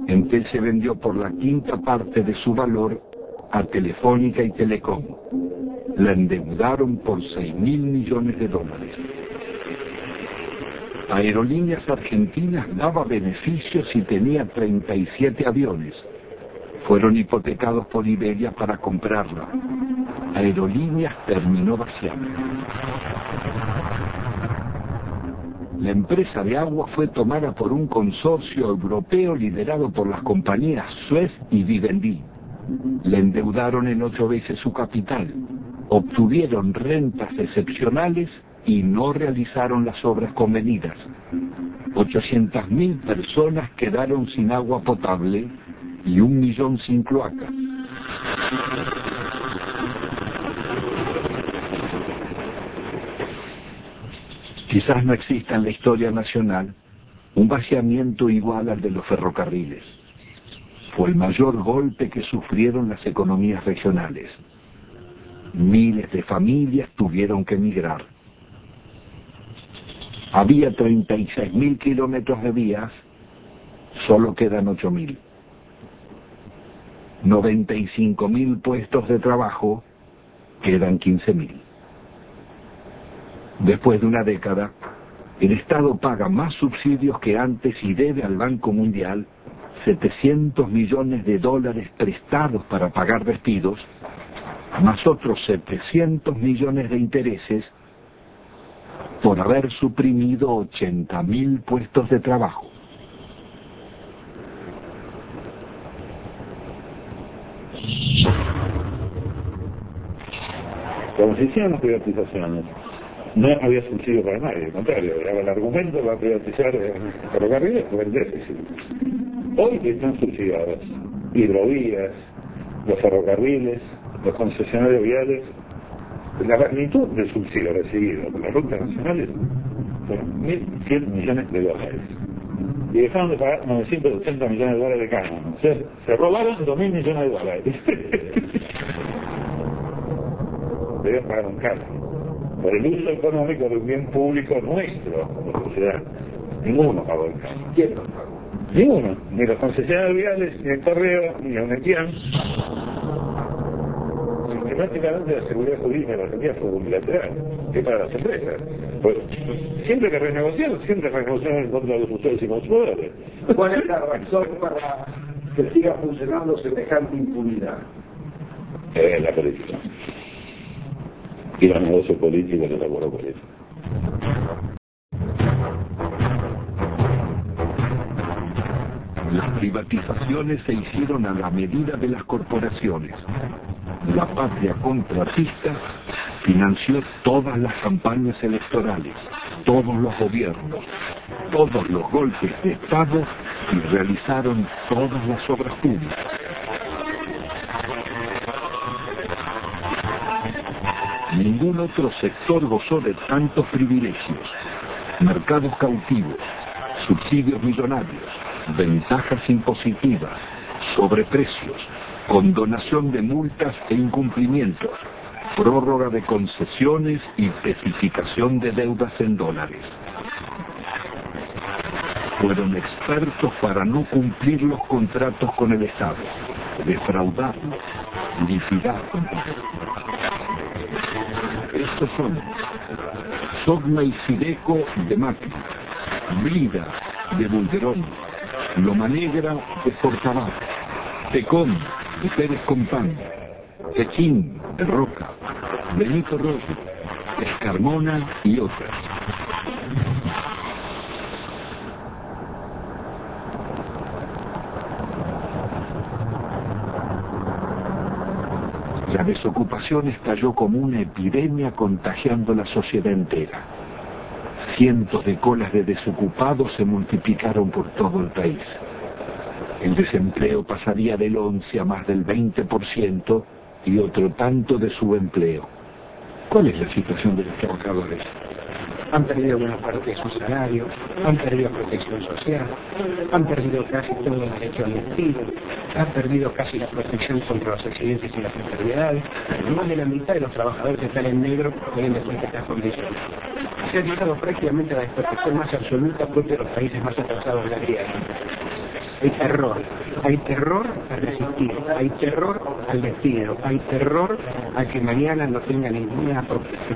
Entel se vendió por la quinta parte de su valor a Telefónica y Telecom. La endeudaron por 6.000 millones de dólares. Aerolíneas Argentinas daba beneficios y tenía 37 aviones. Fueron hipotecados por Iberia para comprarla. Aerolíneas terminó vaciando. La empresa de agua fue tomada por un consorcio europeo liderado por las compañías Suez y Vivendi. Le endeudaron en 8 veces su capital. Obtuvieron rentas excepcionales y no realizaron las obras convenidas. 800.000 personas quedaron sin agua potable y 1 millón sin cloacas. Quizás no exista en la historia nacional un vaciamiento igual al de los ferrocarriles. Fue el mayor golpe que sufrieron las economías regionales. Miles de familias tuvieron que emigrar. Había 36.000 kilómetros de vías, solo quedan 8.000. 95.000 puestos de trabajo, quedan 15.000. Después de una década, el Estado paga más subsidios que antes y debe al Banco Mundial $700 millones prestados para pagar despidos, más otros 700 millones de intereses por haber suprimido 80.000 puestos de trabajo. Cuando se hicieron las privatizaciones, no había subsidio para nadie, al contrario, era el argumento para privatizar ferrocarriles por el déficit. Hoy están subsidiadas hidrovías, los ferrocarriles, los concesionarios viales. La magnitud del subsidio recibido por las rutas nacionales fueron 1.100 millones de dólares. Y dejaron de pagar 980 millones de dólares de canon. O sea, se robaron 2.000 millones de dólares. Debían pagar un canon por el uso económico de un bien público nuestro, la sociedad. Ninguno pagó el canon. ¿Quién lo pagó? Ninguno. Ni los concesionarios viales, ni el correo, ni el Unetian. Sistemáticamente la seguridad jurídica de la Argentina fue unilateral, que para las empresas. Pues, siempre que renegociaron en contra de los usuarios y consumidores. ¿Cuál es la razón para que siga funcionando semejante impunidad? La política. Y los negocios políticos y el acuerdo político. Las privatizaciones se hicieron a la medida de las corporaciones. La patria contratista financió todas las campañas electorales, todos los gobiernos, todos los golpes de Estado y realizaron todas las obras públicas. Ningún otro sector gozó de tantos privilegios, mercados cautivos, subsidios millonarios, ventajas impositivas, sobreprecios, condonación de multas e incumplimientos, prórroga de concesiones y especificación de deudas en dólares. Fueron expertos para no cumplir los contratos con el Estado, defraudarlo, liquidarlo. Estos son Sogna y Fideco de Macri, Blida de Bulgerón, Loma Negra de Fortabat, Tecón de Pérez Compán, Techín de Roca, Benito Rojo, Escarmona y otras. La desocupación estalló como una epidemia contagiando la sociedad entera. Cientos de colas de desocupados se multiplicaron por todo el país. El desempleo pasaría del 11 a más del 20% y otro tanto de subempleo. ¿Cuál es la situación de los trabajadores? Han perdido buena parte de sus salarios, han perdido protección social, han perdido casi todo el derecho al despido, han perdido casi la protección contra los accidentes y las enfermedades. Más de la mitad de los trabajadores están en negro teniendo en cuenta estas condiciones. Se ha llegado prácticamente a la desprotección más absoluta propia de los países más atrasados de la vida. Hay terror a resistir, hay terror al despido, hay terror a que mañana no tenga ninguna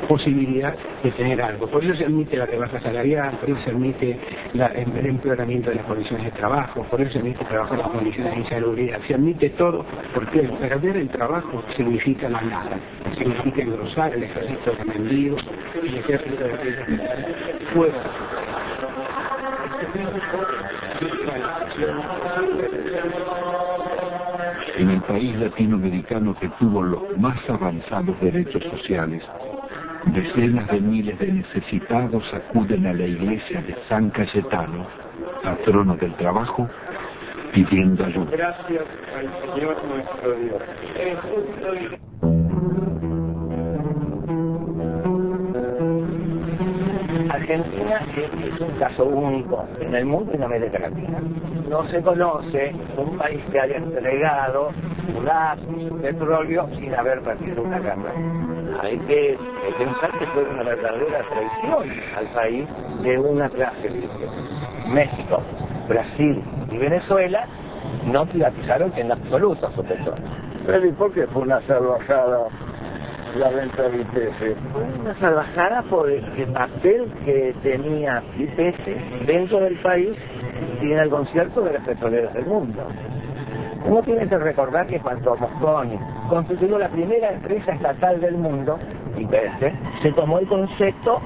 posibilidad de tener algo. Por eso se admite la rebaja salarial, por eso se admite el empeoramiento de las condiciones de trabajo, por eso se admite trabajar en condiciones de insalubridad, se admite todo, porque perder el trabajo significa la nada, significa engrosar el ejército de mendigos, el ejército de fuera. En el país latinoamericano que tuvo los más avanzados derechos sociales, decenas de miles de necesitados acuden a la iglesia de San Cayetano, patrono del trabajo, pidiendo ayuda. Gracias al Señor nuestro Dios. Argentina es un caso único en el mundo y en América Latina. No se conoce un país que haya entregado su gas, su petróleo sin haber perdido una guerra. Hay que pensar que fue una verdadera traición al país de una clase. México, Brasil y Venezuela no privatizaron en absoluto su petróleo. Pero ¿y por qué fue una salvajada la venta de YPF? Una salvajada por el papel que tenía YPF dentro del país y en el concierto de las petroleras del mundo. Uno tiene que recordar que cuando Mosconi constituyó la primera empresa estatal del mundo, YPF, se tomó el concepto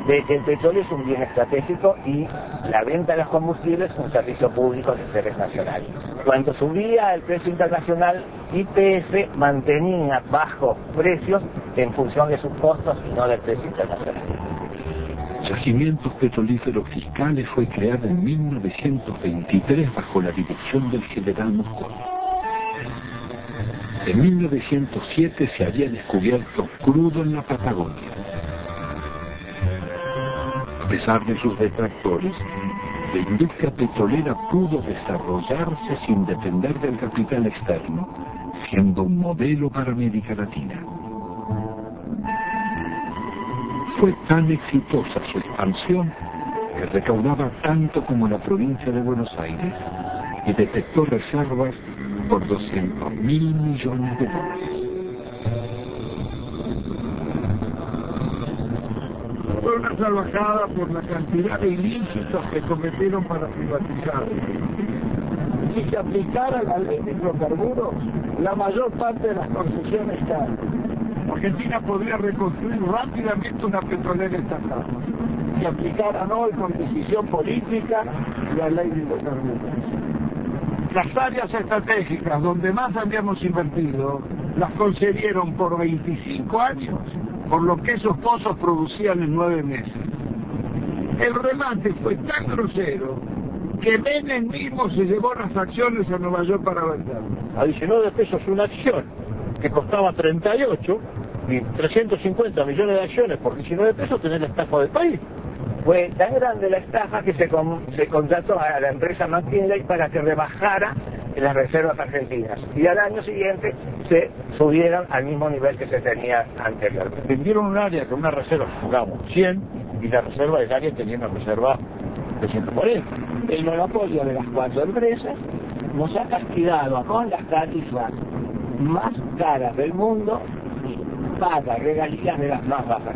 de que el petróleo es un bien estratégico y la venta de los combustibles es un servicio público de interés nacional. Cuando subía el precio internacional, YPF mantenía bajos precios en función de sus costos y no del precio internacional. Yacimientos Petrolíferos Fiscales fue creada en 1923 bajo la dirección del general Mosconi. En 1907 se había descubierto crudo en la Patagonia. A pesar de sus detractores, la industria petrolera pudo desarrollarse sin depender del capital externo, siendo un modelo para América Latina. Fue tan exitosa su expansión que recaudaba tanto como la provincia de Buenos Aires y detectó reservas por $200.000 millones. Fue una salvajada por la cantidad de ilícitos que cometieron para privatizar. Si se aplicara la ley de hidrocarburos, la mayor parte de las concesiones caen. Argentina podría reconstruir rápidamente una petrolera estatal si aplicaran hoy con decisión política la ley de hidrocarburos. Las áreas estratégicas donde más habíamos invertido las concedieron por 25 años, por lo que esos pozos producían en 9 meses. El remate fue tan grosero que Menem mismo se llevó las acciones a Nueva York para vender. A 19 pesos una acción que costaba 38 y 350 millones de acciones por 19 pesos tenés la estafa del país. Fue tan grande la estafa que se contrató a la empresa McKinley para que rebajara las reservas argentinas y al año siguiente se subieron al mismo nivel que se tenía anteriormente. Vendieron un área con una reserva, digamos, 100 y la reserva del área tenía una reserva de 140. El monopolio de las 4 empresas nos ha castigado con las tarifas más caras del mundo y paga regalías de las más bajas.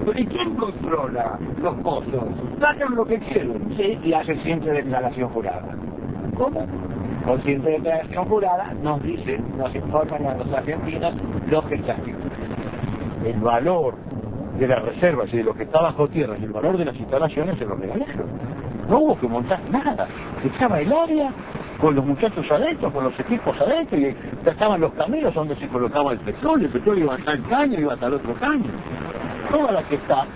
¿Pero y quién controla los pozos? Sacan lo que quieren. Sí, y hacen siempre declaración jurada. ¿Cómo? Con siempre declaración jurada nos dicen, nos informan a los argentinos lo que está haciendo. El valor de las reservas y de lo que está bajo tierra y el valor de las instalaciones se lo regalaron. No hubo que montar nada. Estaba el área con los muchachos adentro, con los equipos adentro, y estaban los caminos donde se colocaba el petróleo iba hasta el caño, iba hasta el otro caño. Toda la que está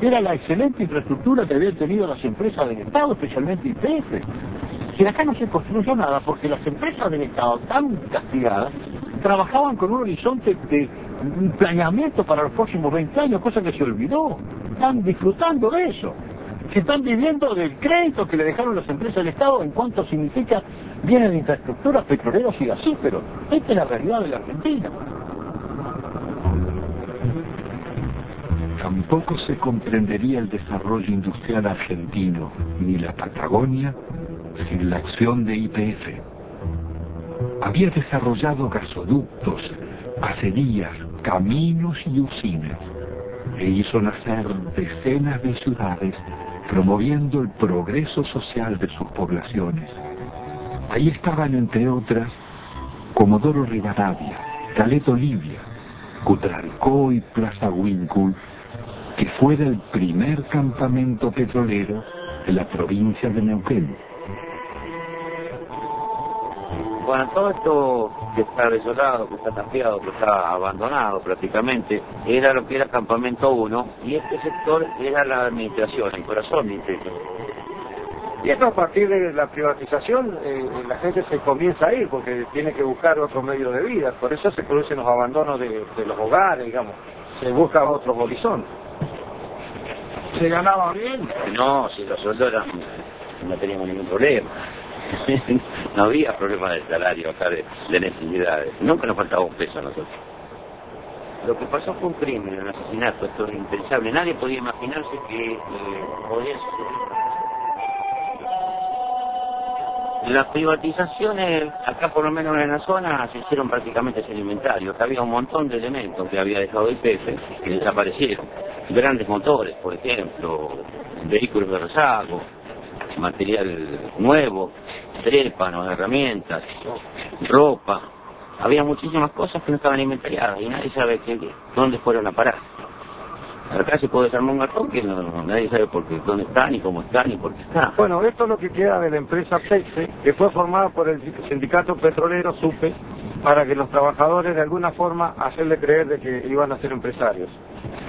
era la excelente infraestructura que habían tenido las empresas del Estado, especialmente YPF. Si acá no se construyó nada, porque las empresas del Estado, tan castigadas, trabajaban con un horizonte de un planeamiento para los próximos 20 años, cosa que se olvidó. Están disfrutando de eso. Se están viviendo del crédito que le dejaron las empresas del Estado en cuanto significa bienes de infraestructura, petroleros y gasíferos. Esta es la realidad de la Argentina. Tampoco se comprendería el desarrollo industrial argentino, ni la Patagonia, sin la acción de YPF. Había desarrollado gasoductos, acerías, caminos y usinas, e hizo nacer decenas de ciudades, promoviendo el progreso social de sus poblaciones. Ahí estaban, entre otras, Comodoro Rivadavia, Caleta Olivia, Cutralcó y Plaza Winkle, que fuera el primer campamento petrolero de la provincia de Neuquén. Bueno, todo esto que está desolado, que está tapiado, que está abandonado prácticamente, era lo que era Campamento 1, y este sector era la administración, el corazón de Inteco. Y esto a partir de la privatización, la gente se comienza a ir porque tiene que buscar otro medio de vida, por eso se producen los abandonos de los hogares, digamos, se busca otro horizonte. ¿Se ganaba bien? No, si los sueldos eran, no teníamos ningún problema. No había problema de salario acá, de necesidades. Nunca nos faltaba un peso a nosotros. Lo que pasó fue un crimen, un asesinato, esto es impensable. Nadie podía imaginarse que podía suceder. Las privatizaciones, acá por lo menos en la zona, se hicieron prácticamente sin inventario. Acá había un montón de elementos que había dejado el PF que desaparecieron. Grandes motores, por ejemplo, vehículos de rezago, material nuevo, trépanos, herramientas, ropa. Había muchísimas cosas que no estaban inventariadas y nadie sabe dónde fueron a parar. Acá se puede desarmar un garrón que nadie sabe por qué, dónde está, ni cómo está, ni por qué está. Bueno, esto es lo que queda de la empresa PEXE, que fue formada por el sindicato petrolero SUPE, para que los trabajadores de alguna forma hacerle creer de que iban a ser empresarios.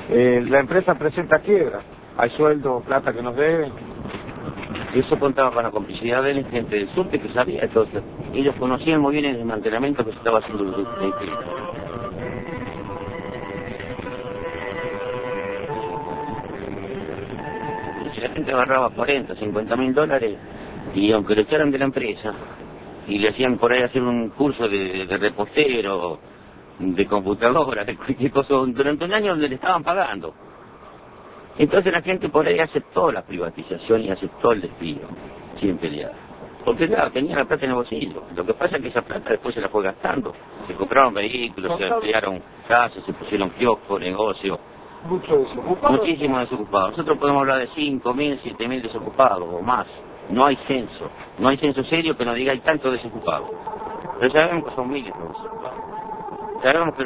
La empresa presenta quiebra, hay sueldo, plata que nos deben. Y eso contaba con la complicidad de la gente del SUPE que sabía todo esto. Ellos conocían muy bien el desmantelamiento que se estaba haciendo en el Si la gente agarraba 40, 50 mil dólares y aunque lo echaran de la empresa y le hacían por ahí hacer un curso de repostero, de computadora, de cualquier cosa, durante un año donde le estaban pagando. Entonces la gente por ahí aceptó la privatización y aceptó el despido, sin pelear. Porque claro, tenía la plata en el bolsillo. Lo que pasa es que esa plata después se la fue gastando. Se compraron vehículos, se ampliaron casas, se pusieron kioscos, negocios. Muchísimos desocupados. Nosotros podemos hablar de 5.000, 7.000 desocupados o más. No hay censo. No hay censo serio que nos diga hay tantos desocupados. Pero sabemos que son miles los desocupados. Sabemos que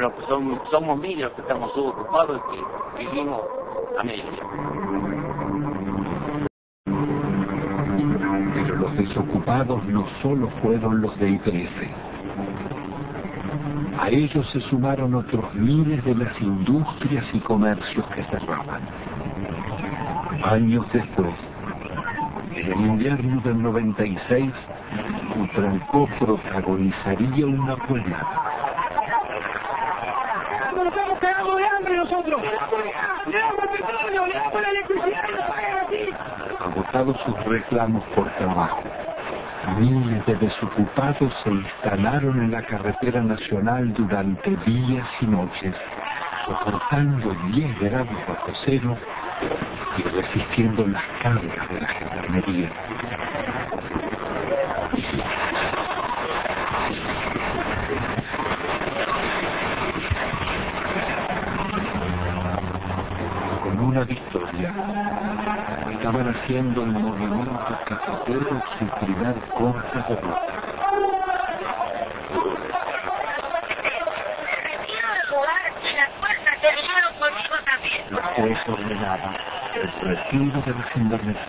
somos miles los que estamos subocupados y que vivimos a medio. Pero los desocupados no solo fueron los de IPF. A ellos se sumaron otros miles de las industrias y comercios que cerraban. Años después, en el invierno del 96, Utralcó protagonizaría una pueblada. ¡Nos estamos cagando de hambre nosotros! ¡Le damos el petróleo, le damos la electricidad y nos pagan así! Agotados sus reclamos por trabajo, miles de desocupados se instalaron en la carretera nacional durante días y noches, soportando 10 grados bajo cero y resistiendo las cargas de la gendarmería. Con una victoria, estaban haciendo el movimiento cafetero su primer corta derrota. Los tres ordenaban el retiro de la gendarmería.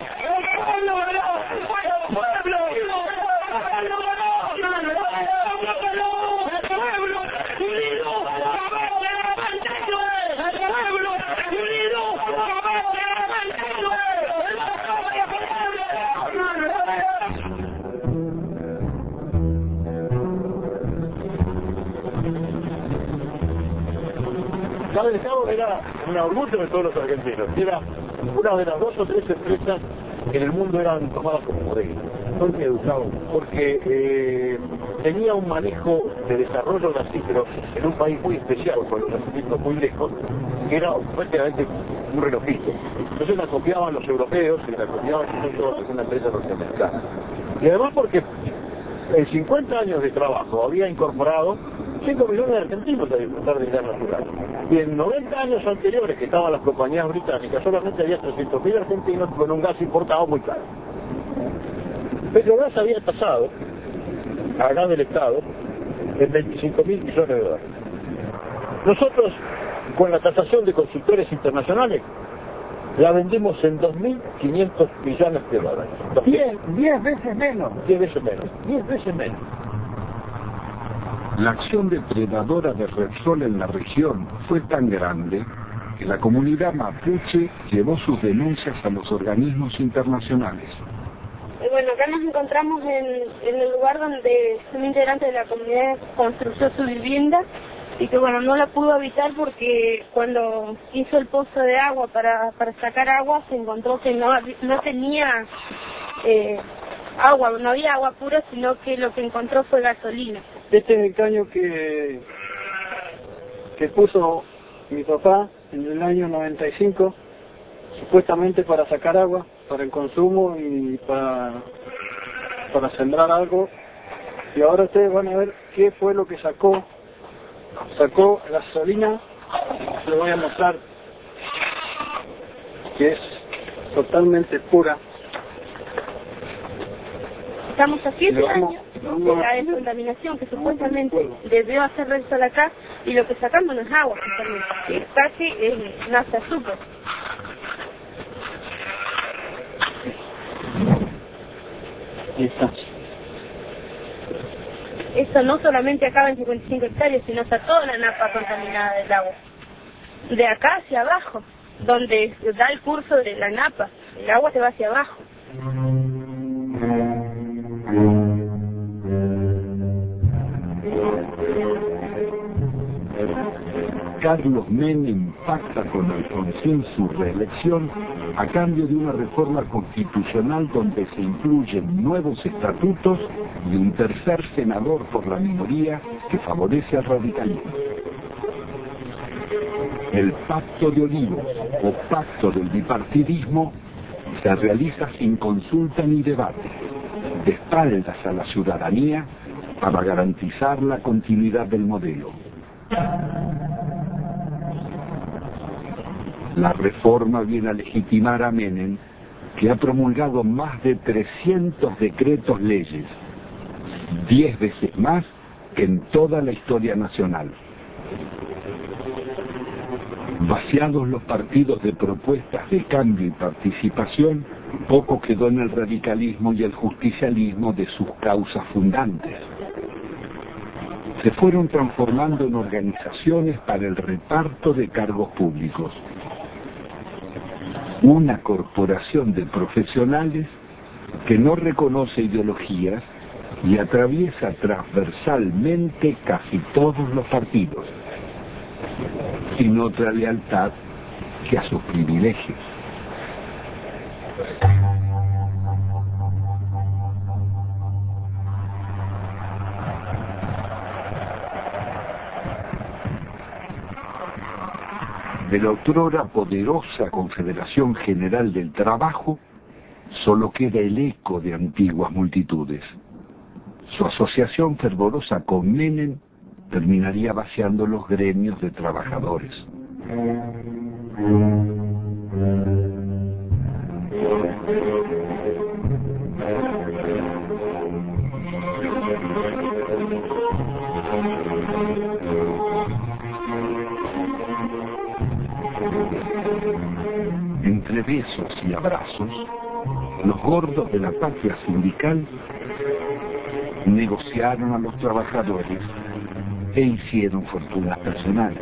Cada Estado era un orgullo de todos los argentinos. Era una de las 2 o 3 empresas que en el mundo eran tomadas como modelos. ¿Por qué, Gustavo? Porque tenía un manejo de desarrollo así, pero en un país muy especial, con los nacimientos muy lejos, que era prácticamente un relojito. Entonces la copiaban los europeos y la copiaban incluso una empresa norteamericana. Y además porque en 50 años de trabajo había incorporado 5 millones de argentinos a disfrutar de gas natural. Y en 90 años anteriores que estaban las compañías británicas, solamente había 300.000 argentinos con un gas importado muy caro. Petrobras había tasado a gas del Estado en 25.000 millones de dólares. Nosotros, con la tasación de consultores internacionales, la vendimos en 2.500 millones de dólares. 10 veces menos. 10 veces menos. 10 veces menos. La acción depredadora de Repsol en la región fue tan grande que la comunidad mapuche llevó sus denuncias a los organismos internacionales. Bueno, acá nos encontramos en el lugar donde un integrante de la comunidad construyó su vivienda y que bueno, no la pudo habitar porque cuando hizo el pozo de agua para sacar agua se encontró que no tenía agua, no había agua pura, sino que lo que encontró fue gasolina. Este es el caño que puso mi papá en el año 95, supuestamente para sacar agua, para el consumo y para para sembrar algo, y ahora ustedes van a ver qué fue lo que sacó gasolina. Les voy a mostrar que es totalmente pura. Estamos a 7 años de la descontaminación que supuestamente debió hacer Repsol acá, y lo que sacamos no es agua, es casi nafta azúcar. Ahí está. Esto no solamente acaba en 55 hectáreas, sino está toda la napa contaminada del agua. De acá hacia abajo, donde da el curso de la napa, el agua se va hacia abajo. Carlos Menem pacta con Alfonsín su reelección a cambio de una reforma constitucional donde se incluyen nuevos estatutos y un tercer senador por la minoría que favorece al radicalismo. El Pacto de Olivos, o Pacto del Bipartidismo, se realiza sin consulta ni debate, de espaldas a la ciudadanía, para garantizar la continuidad del modelo. La reforma viene a legitimar a Menem, que ha promulgado más de 300 decretos leyes, 10 veces más que en toda la historia nacional. Vaciados los partidos de propuestas de cambio y participación, poco quedó en el radicalismo y el justicialismo de sus causas fundantes. Se fueron transformando en organizaciones para el reparto de cargos públicos. Una corporación de profesionales que no reconoce ideologías y atraviesa transversalmente casi todos los partidos, sin otra lealtad que a sus privilegios. De la otrora poderosa Confederación General del Trabajo, solo queda el eco de antiguas multitudes. Su asociación fervorosa con Menem terminaría vaciando los gremios de trabajadores. Entre besos y abrazos, los gordos de la patria sindical negociaron a los trabajadores e hicieron fortunas personales.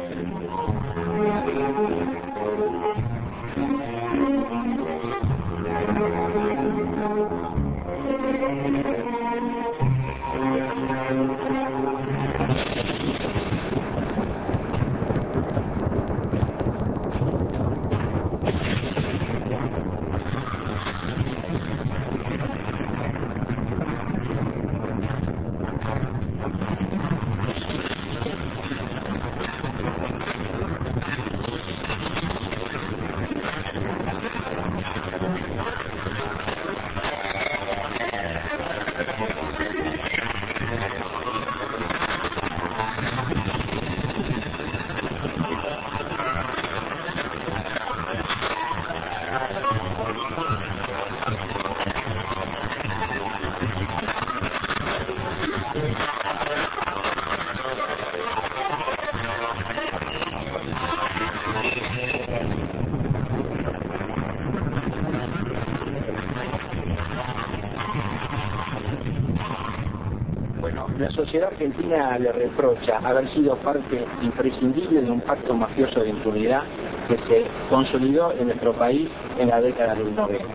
La sociedad argentina le reprocha haber sido parte imprescindible de un pacto mafioso de impunidad que se consolidó en nuestro país en la década del 90.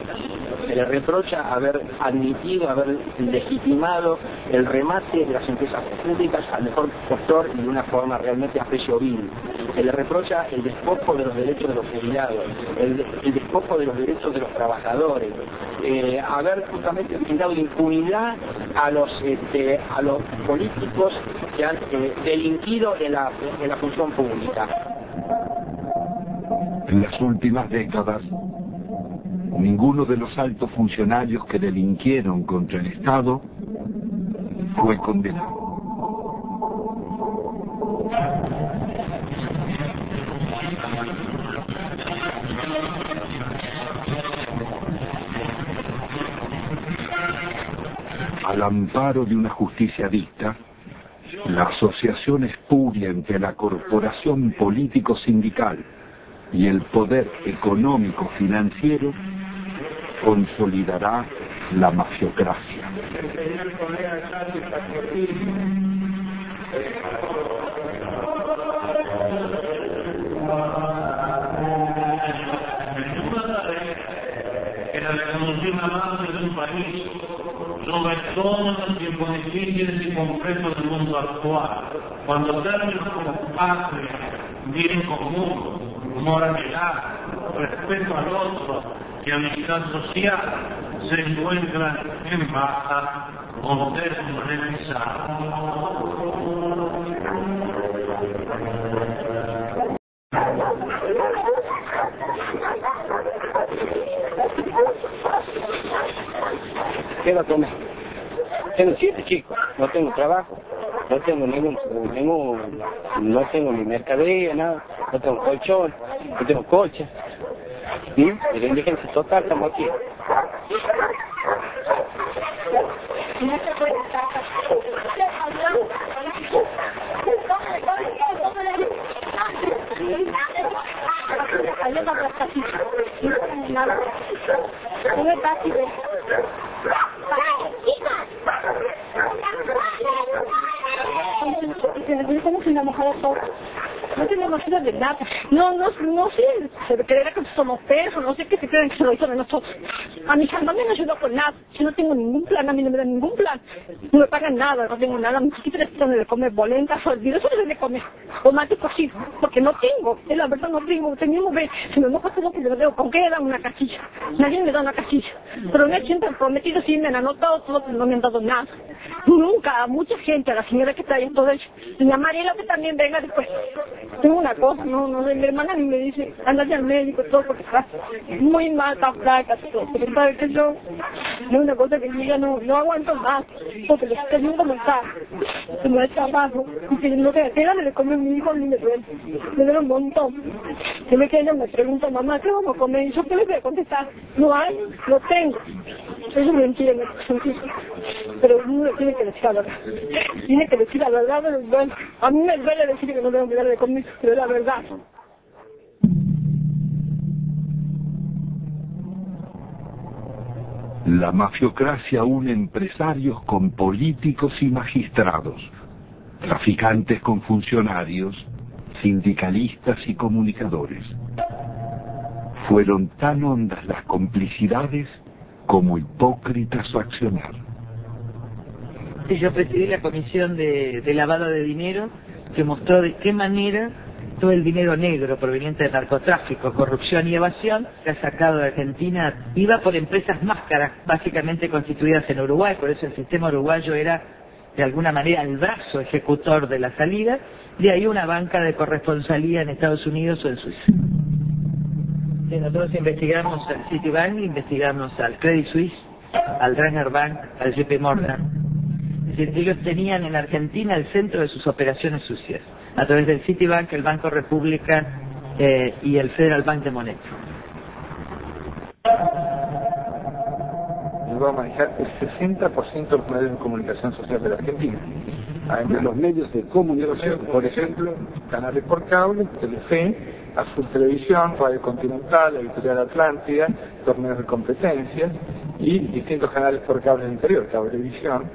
Se le reprocha haber admitido, haber legitimado el remate de las empresas públicas al mejor postor y de una forma realmente a precio vil. Se le reprocha el despojo de los derechos de los jubilados, el despojo de los derechos de los trabajadores, haber justamente brindado impunidad a los políticos que han delinquido en la función pública. En las últimas décadas, ninguno de los altos funcionarios que delinquieron contra el Estado fue condenado. Al amparo de una justicia dicta, la asociación espuria entre la corporación político-sindical y el poder económico-financiero consolidará la mafiocracia. Que la reconocida base de un país sobre todos los tiempos difíciles y complejos del mundo actual, cuando términos como patria, bien común, moralidad, respeto al otro y amistad social se encuentran en baja o desmoralizados. ¿Qué va a comer? Tengo 7 chicos, no tengo trabajo, no tengo no tengo ni mercadería, nada, no tengo colchón, no tengo coche. De la indigencia total estamos aquí. ¿Cómo se enamoró todo? No tenemos idea de nada. No sé, se creerá que somos perros, no sé qué se creen que se lo hizo de nosotros. A mi hija no me ayudó con nada. Yo no tengo ningún plan, a mí no me dan ningún plan. No me pagan nada, no tengo nada. Mi chiquita necesita de comer bolentas, olvido, eso debe de comer. Tomate cocido, porque no tengo. Es la verdad, no tengo. Teníamos que, si me mojo todo, porque no tengo con qué dar una casilla. Nadie me da una casilla. Pero me han prometido, sí, me han anotado todo, pero no me han dado nada. Nunca, a mucha gente, a la señora que está ahí, todo eso. Y a Mariela que también venga después. Tengo una cosa, no sé, mi hermana ni me dice, andate al médico, todo, porque está muy mal, está flaca, todo. Pero sabe que yo, es una cosa que yo ya no aguanto más, porque le estoy viendo como está, se me echa abajo, y que no queda de comer a mi hijo ni me duele un montón. Yo me quedo, me pregunto, mamá, ¿qué vamos a comer? Y yo, ¿qué le voy a contestar? No hay, no tengo. Eso me entiende, pero uno tiene que decir la verdad. Tiene que decir la verdad, pero bueno, a mí me duele decir que no tengo que dar de comer, pero es la verdad. La mafiocracia une empresarios con políticos y magistrados, traficantes con funcionarios, sindicalistas y comunicadores. Fueron tan hondas las complicidades como hipócrita su accionar. Yo presidí la comisión de lavado de dinero que mostró de qué manera todo el dinero negro proveniente de narcotráfico, corrupción y evasión que ha sacado de Argentina iba por empresas máscaras, básicamente constituidas en Uruguay, por eso el sistema uruguayo era de alguna manera el brazo ejecutor de la salida, de ahí una banca de corresponsalía en Estados Unidos o en Suiza. Nosotros investigamos al Citibank, investigamos al Credit Suisse, al Rainer Bank, al JP Morgan. Es decir, ellos tenían en Argentina el centro de sus operaciones sucias, a través del Citibank, el Banco República y el Federal Bank de Moneta. Va a manejar el 60% de los medios de comunicación social de la Argentina. Entre los medios de comunicación, por ejemplo, canales por cable, Telefe, Azul Televisión, Radio Continental, Editorial Atlántida, torneos de competencias y distintos canales por cable del interior, Cablevisión,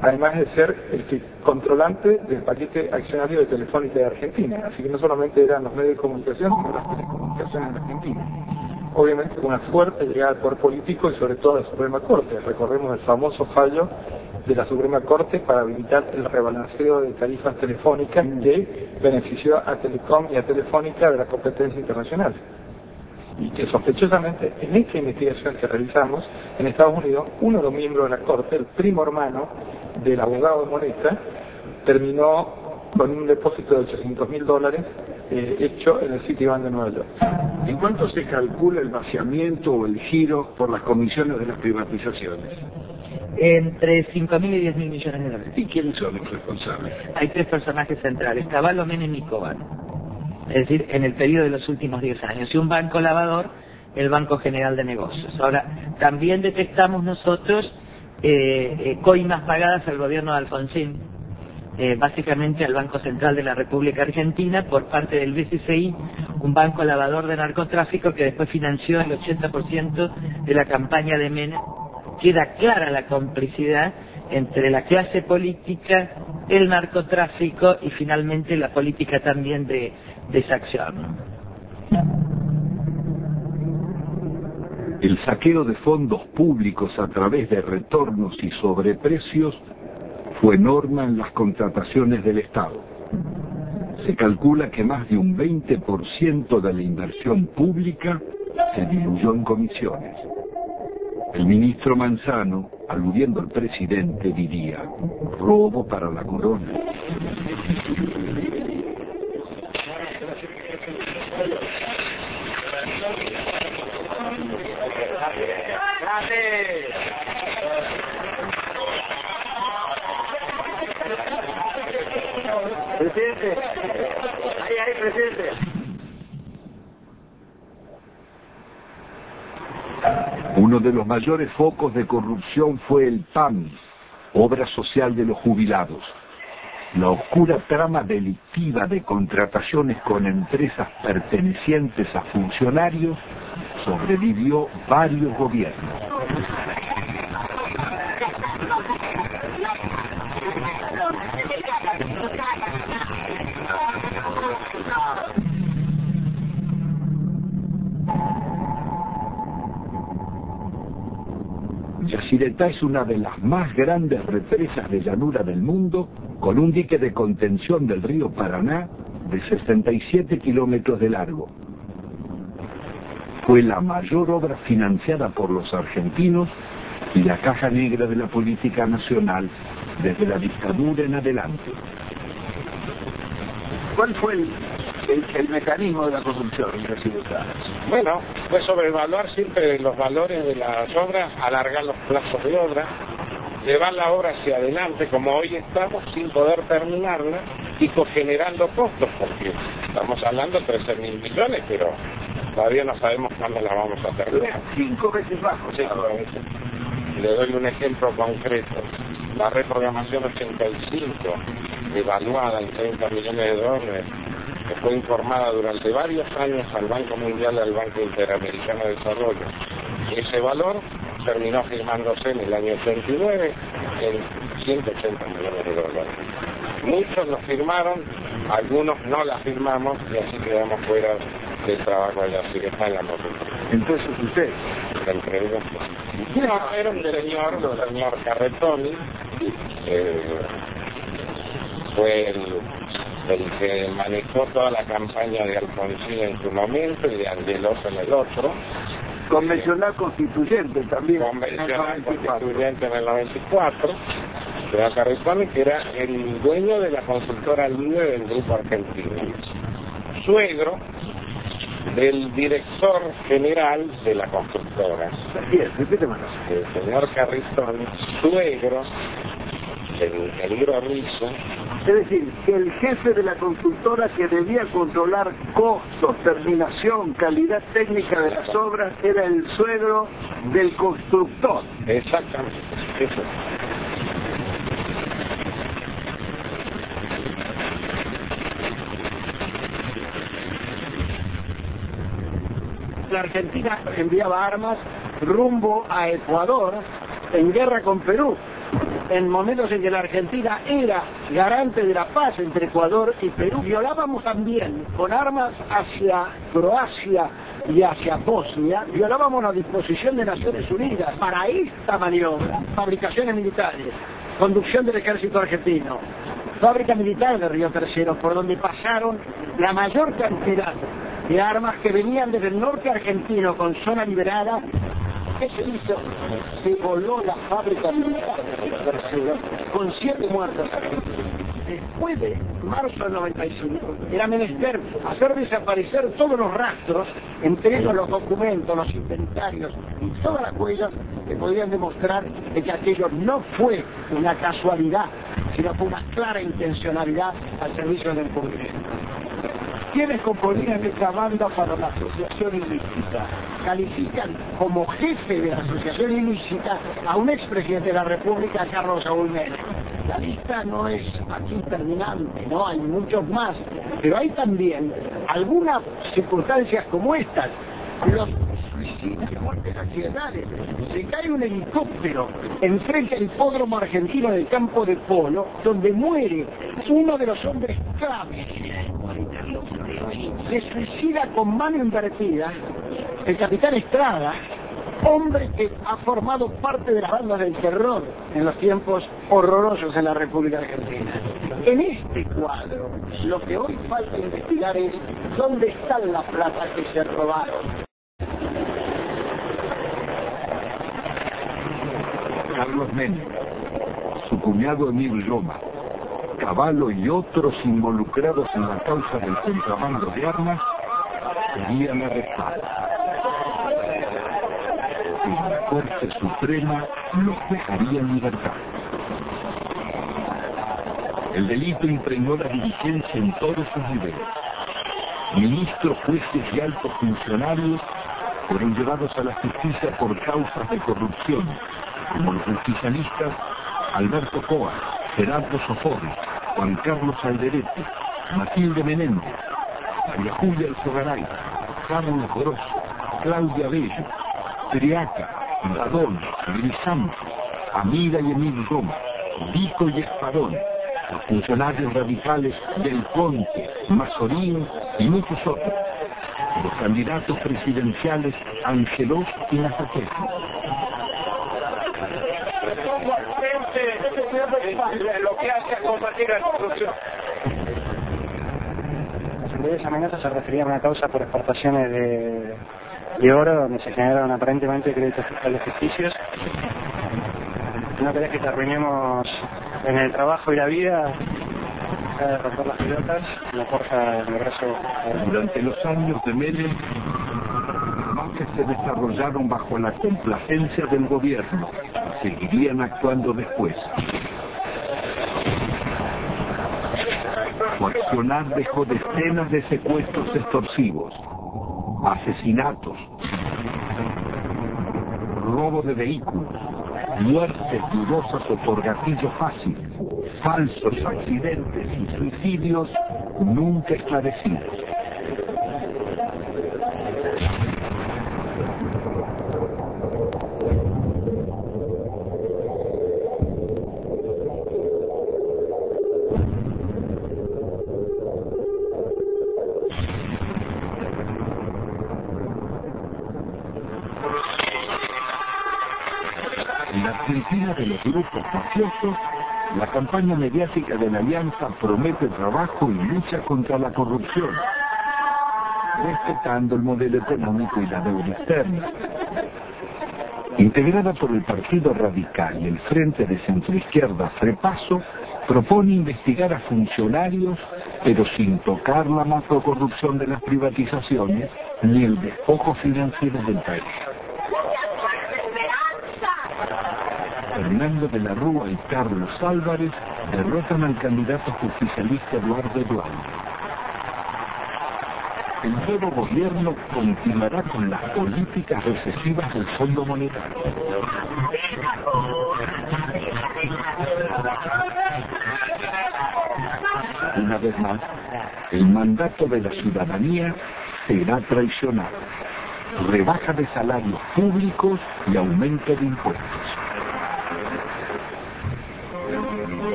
además de ser el controlante del paquete accionario de Telefónica de Argentina. Así que no solamente eran los medios de comunicación, sino las telecomunicaciones en Argentina. Obviamente con una fuerte llegada al poder político y sobre todo a la Suprema Corte. Recordemos el famoso fallo de la Suprema Corte para habilitar el rebalanceo de tarifas telefónicas que benefició a Telecom y a Telefónica de la competencia internacional. Y que sospechosamente en esta investigación que realizamos en Estados Unidos, uno de los miembros de la Corte, el primo hermano del abogado de Moneta, terminó con un depósito de $800.000 hecho en el Citibank de Nueva York. ¿En cuánto se calcula el vaciamiento o el giro por las comisiones de las privatizaciones? Entre 5.000 y 10.000 millones de dólares. ¿Y quiénes son los responsables? Hay 3 personajes centrales, Cavallo, Menem y Kovan. Es decir, en el periodo de los últimos 10 años. Y un banco lavador, el Banco General de Negocios. Ahora, también detectamos nosotros coimas pagadas al gobierno de Alfonsín, básicamente al Banco Central de la República Argentina, por parte del BCCI, un banco lavador de narcotráfico que después financió el 80% de la campaña de Menem. Queda clara la complicidad entre la clase política, el narcotráfico y finalmente la política también de exacción. El saqueo de fondos públicos a través de retornos y sobreprecios fue norma en las contrataciones del Estado. Se calcula que más de un 20% de la inversión pública se diluyó en comisiones. El ministro Manzano, aludiendo al presidente, diría: robo para la corona. Presidente, ahí, presidente. Uno de los mayores focos de corrupción fue el PAM, Obra Social de los Jubilados. La oscura trama delictiva de contrataciones con empresas pertenecientes a funcionarios sobrevivió varios gobiernos. Yacyretá es una de las más grandes represas de llanura del mundo, con un dique de contención del río Paraná de 67 kilómetros de largo. Fue la mayor obra financiada por los argentinos y la caja negra de la política nacional desde la dictadura en adelante. ¿Cuál fue el mecanismo de la corrupción en Yacyretá? Bueno, fue sobrevaluar siempre los valores de las obras, alargar los plazos de obra, llevar la obra hacia adelante, como hoy estamos, sin poder terminarla y generando costos, porque estamos hablando de 13.000 millones, pero todavía no sabemos cuándo la vamos a terminar. 5 veces bajo. 5 veces. Le doy un ejemplo concreto. La reprogramación 85, evaluada en 30 millones de dólares, que fue informada durante varios años al Banco Mundial y al Banco Interamericano de Desarrollo. Ese valor terminó firmándose en el año 89 en 180 millones de dólares. Muchos lo firmaron, algunos no la firmamos y así quedamos fuera del trabajo de Yacyretá en la corrupción. Entonces usted, no, era un señor Carretoni, fue el que manejó toda la campaña de Alfonsín en su momento y de Angeloso en el otro. Convencional constituyente también. Convencional constituyente en el 94. Señor Carretoni, que era el dueño de la consultora líder del Grupo Argentino. Suegro del director general de la constructora. El señor Carretoni, suegro del ingeniero Rizzo. Es decir, que el jefe de la consultora que debía controlar costos, terminación, calidad técnica de las obras, era el suegro del constructor. Exactamente, eso. La Argentina enviaba armas rumbo a Ecuador en guerra con Perú, en momentos en que la Argentina era garante de la paz entre Ecuador y Perú. Violábamos también con armas hacia Croacia y hacia Bosnia, violábamos la disposición de Naciones Unidas para esta maniobra: fabricaciones militares, conducción del ejército argentino, fábrica militar de Río Tercero, por donde pasaron la mayor cantidad de armas que venían desde el norte argentino con zona liberada. ¿Qué se hizo? Se voló la fábrica militar de Río Tercero. Unidos, con 7 muertos. Después de marzo del 95, era menester hacer desaparecer todos los rastros, entre ellos los documentos, los inventarios y todas las huellas que podían demostrar de que aquello no fue una casualidad, sino fue una clara intencionalidad al servicio del encubrimiento. Quienes componían esta banda para la asociación ilícita califican como jefe de la asociación ilícita a un expresidente de la República, Carlos Saúl Menem. La lista no es aquí terminante, ¿no? Hay muchos más, pero hay también algunas circunstancias como estas. Los suicidios, muertes accidentales. Se cae un helicóptero enfrente al hipódromo argentino del campo de polo, donde muere uno de los hombres clave. Se suicida con mano invertida el capitán Estrada, hombre que ha formado parte de las bandas del terror en los tiempos horrorosos en la República Argentina. En este cuadro, lo que hoy falta investigar es dónde está la plata que se robaron. Carlos Menem, su cuñado Emil Loma, Cavallo y otros involucrados en la causa del contrabando de armas serían arrestados. Y la Corte Suprema los dejaría en libertad. El delito impregnó la dirigencia en todos sus niveles. Ministros, jueces y altos funcionarios fueron llevados a la justicia por causas de corrupción, como los justicialistas Alberto Coa, Gerardo Sofori, Juan Carlos Alderete, Matilde Menéndez, María Julia Alzogaray, Carlos Grosso, Claudia Bello, Triaca, Radón, Grisanto, Amira y Emil Roma, Vico y Espadón, los funcionarios radicales del Conte, Mazorín y muchos otros, los candidatos presidenciales Angelós y Nazaquete. Lo que hace a combatir la corrupción. Las anteriores amenazas se referían a una causa por exportaciones de oro, donde se generaron aparentemente créditos fiscales ficticios. No querés que te arruinemos en el trabajo y la vida, de romper las pelotas, la fuerza del brazo. Durante los años de Menem, que se desarrollaron bajo la complacencia del gobierno, seguirían actuando después. Coaccionar dejó decenas de secuestros extorsivos, asesinatos, robo de vehículos, muertes dudosas o por gatillo fácil, falsos accidentes y suicidios nunca esclarecidos. En la Argentina de los grupos mafiosos, la campaña mediática de la Alianza promete trabajo y lucha contra la corrupción, respetando el modelo económico y la deuda externa. Integrada por el Partido Radical y el Frente de Centroizquierda Frepaso, propone investigar a funcionarios, pero sin tocar la macrocorrupción de las privatizaciones ni el despojo financiero del país. Fernando de la Rúa y Carlos Álvarez derrotan al candidato justicialista Eduardo Duhalde. El nuevo gobierno continuará con las políticas recesivas del Fondo Monetario. Una vez más, el mandato de la ciudadanía será traicionado. Rebaja de salarios públicos y aumento de impuestos.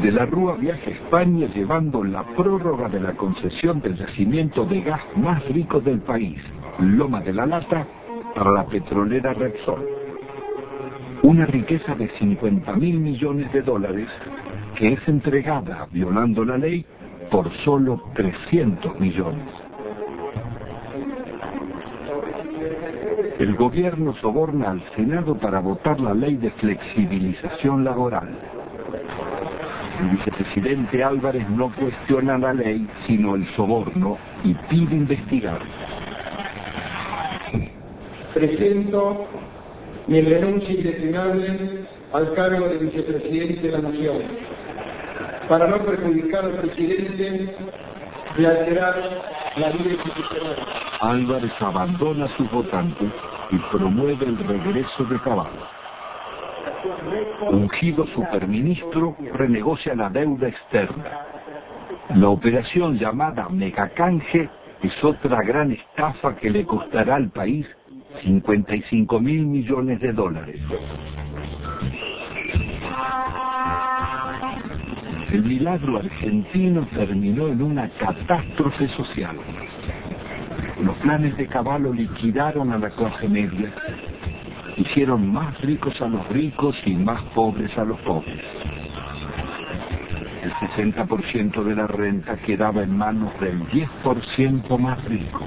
De la Rúa viaja a España llevando la prórroga de la concesión del yacimiento de gas más rico del país, Loma de la Lata, para la petrolera Repsol. Una riqueza de 50.000 millones de dólares que es entregada, violando la ley, por solo 300 millones. El gobierno soborna al Senado para votar la ley de flexibilización laboral. El vicepresidente Álvarez no cuestiona la ley, sino el soborno, y pide investigar. Presento mi renuncia indefinable al cargo de vicepresidente de la Nación, para no perjudicar al presidente y alterar la vida institucional. Álvarez abandona a sus votantes y promueve el regreso de Caballo. Ungido superministro, renegocia la deuda externa. La operación llamada Megacanje es otra gran estafa que le costará al país 55.000 millones de dólares. El milagro argentino terminó en una catástrofe social. Los planes de Caballo liquidaron a la clase media, hicieron más ricos a los ricos y más pobres a los pobres. El 60% de la renta quedaba en manos del 10% más rico.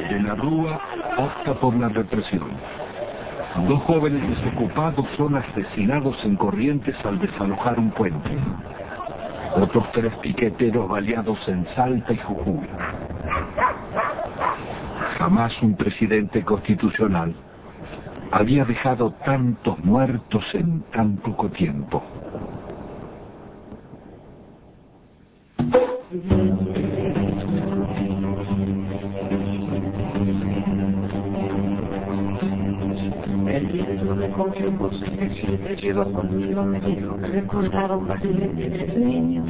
De la Rúa opta por la represión. 2 jóvenes desocupados son asesinados en Corrientes al desalojar un puente. Otros 3 piqueteros baleados en Salta y Jujuy. Jamás un presidente constitucional había dejado tantos muertos en tan poco tiempo. El director de concurso que siempre llegó conmigo me dijo que recordaba un paciente de 3 niños.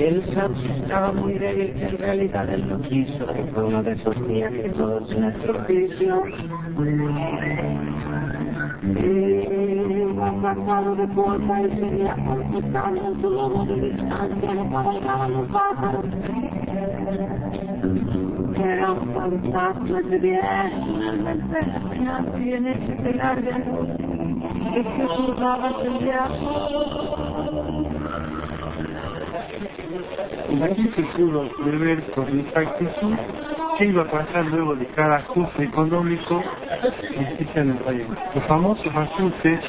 Él estaba muy débil, que en realidad él lo quiso, que fue uno de esos días que todos en nuestro juicio. Amarrado de polvo y seguía conquistando en su lomo de distancia, le cabalgaban los pájaros. Era un fantasma de viaje, y en ese pelar de luz, que se curvaba el viaje. Nadie se pudo prever con exactitud qué iba a pasar luego de cada ajuste económico que existe en el país. Los famosos ajustes,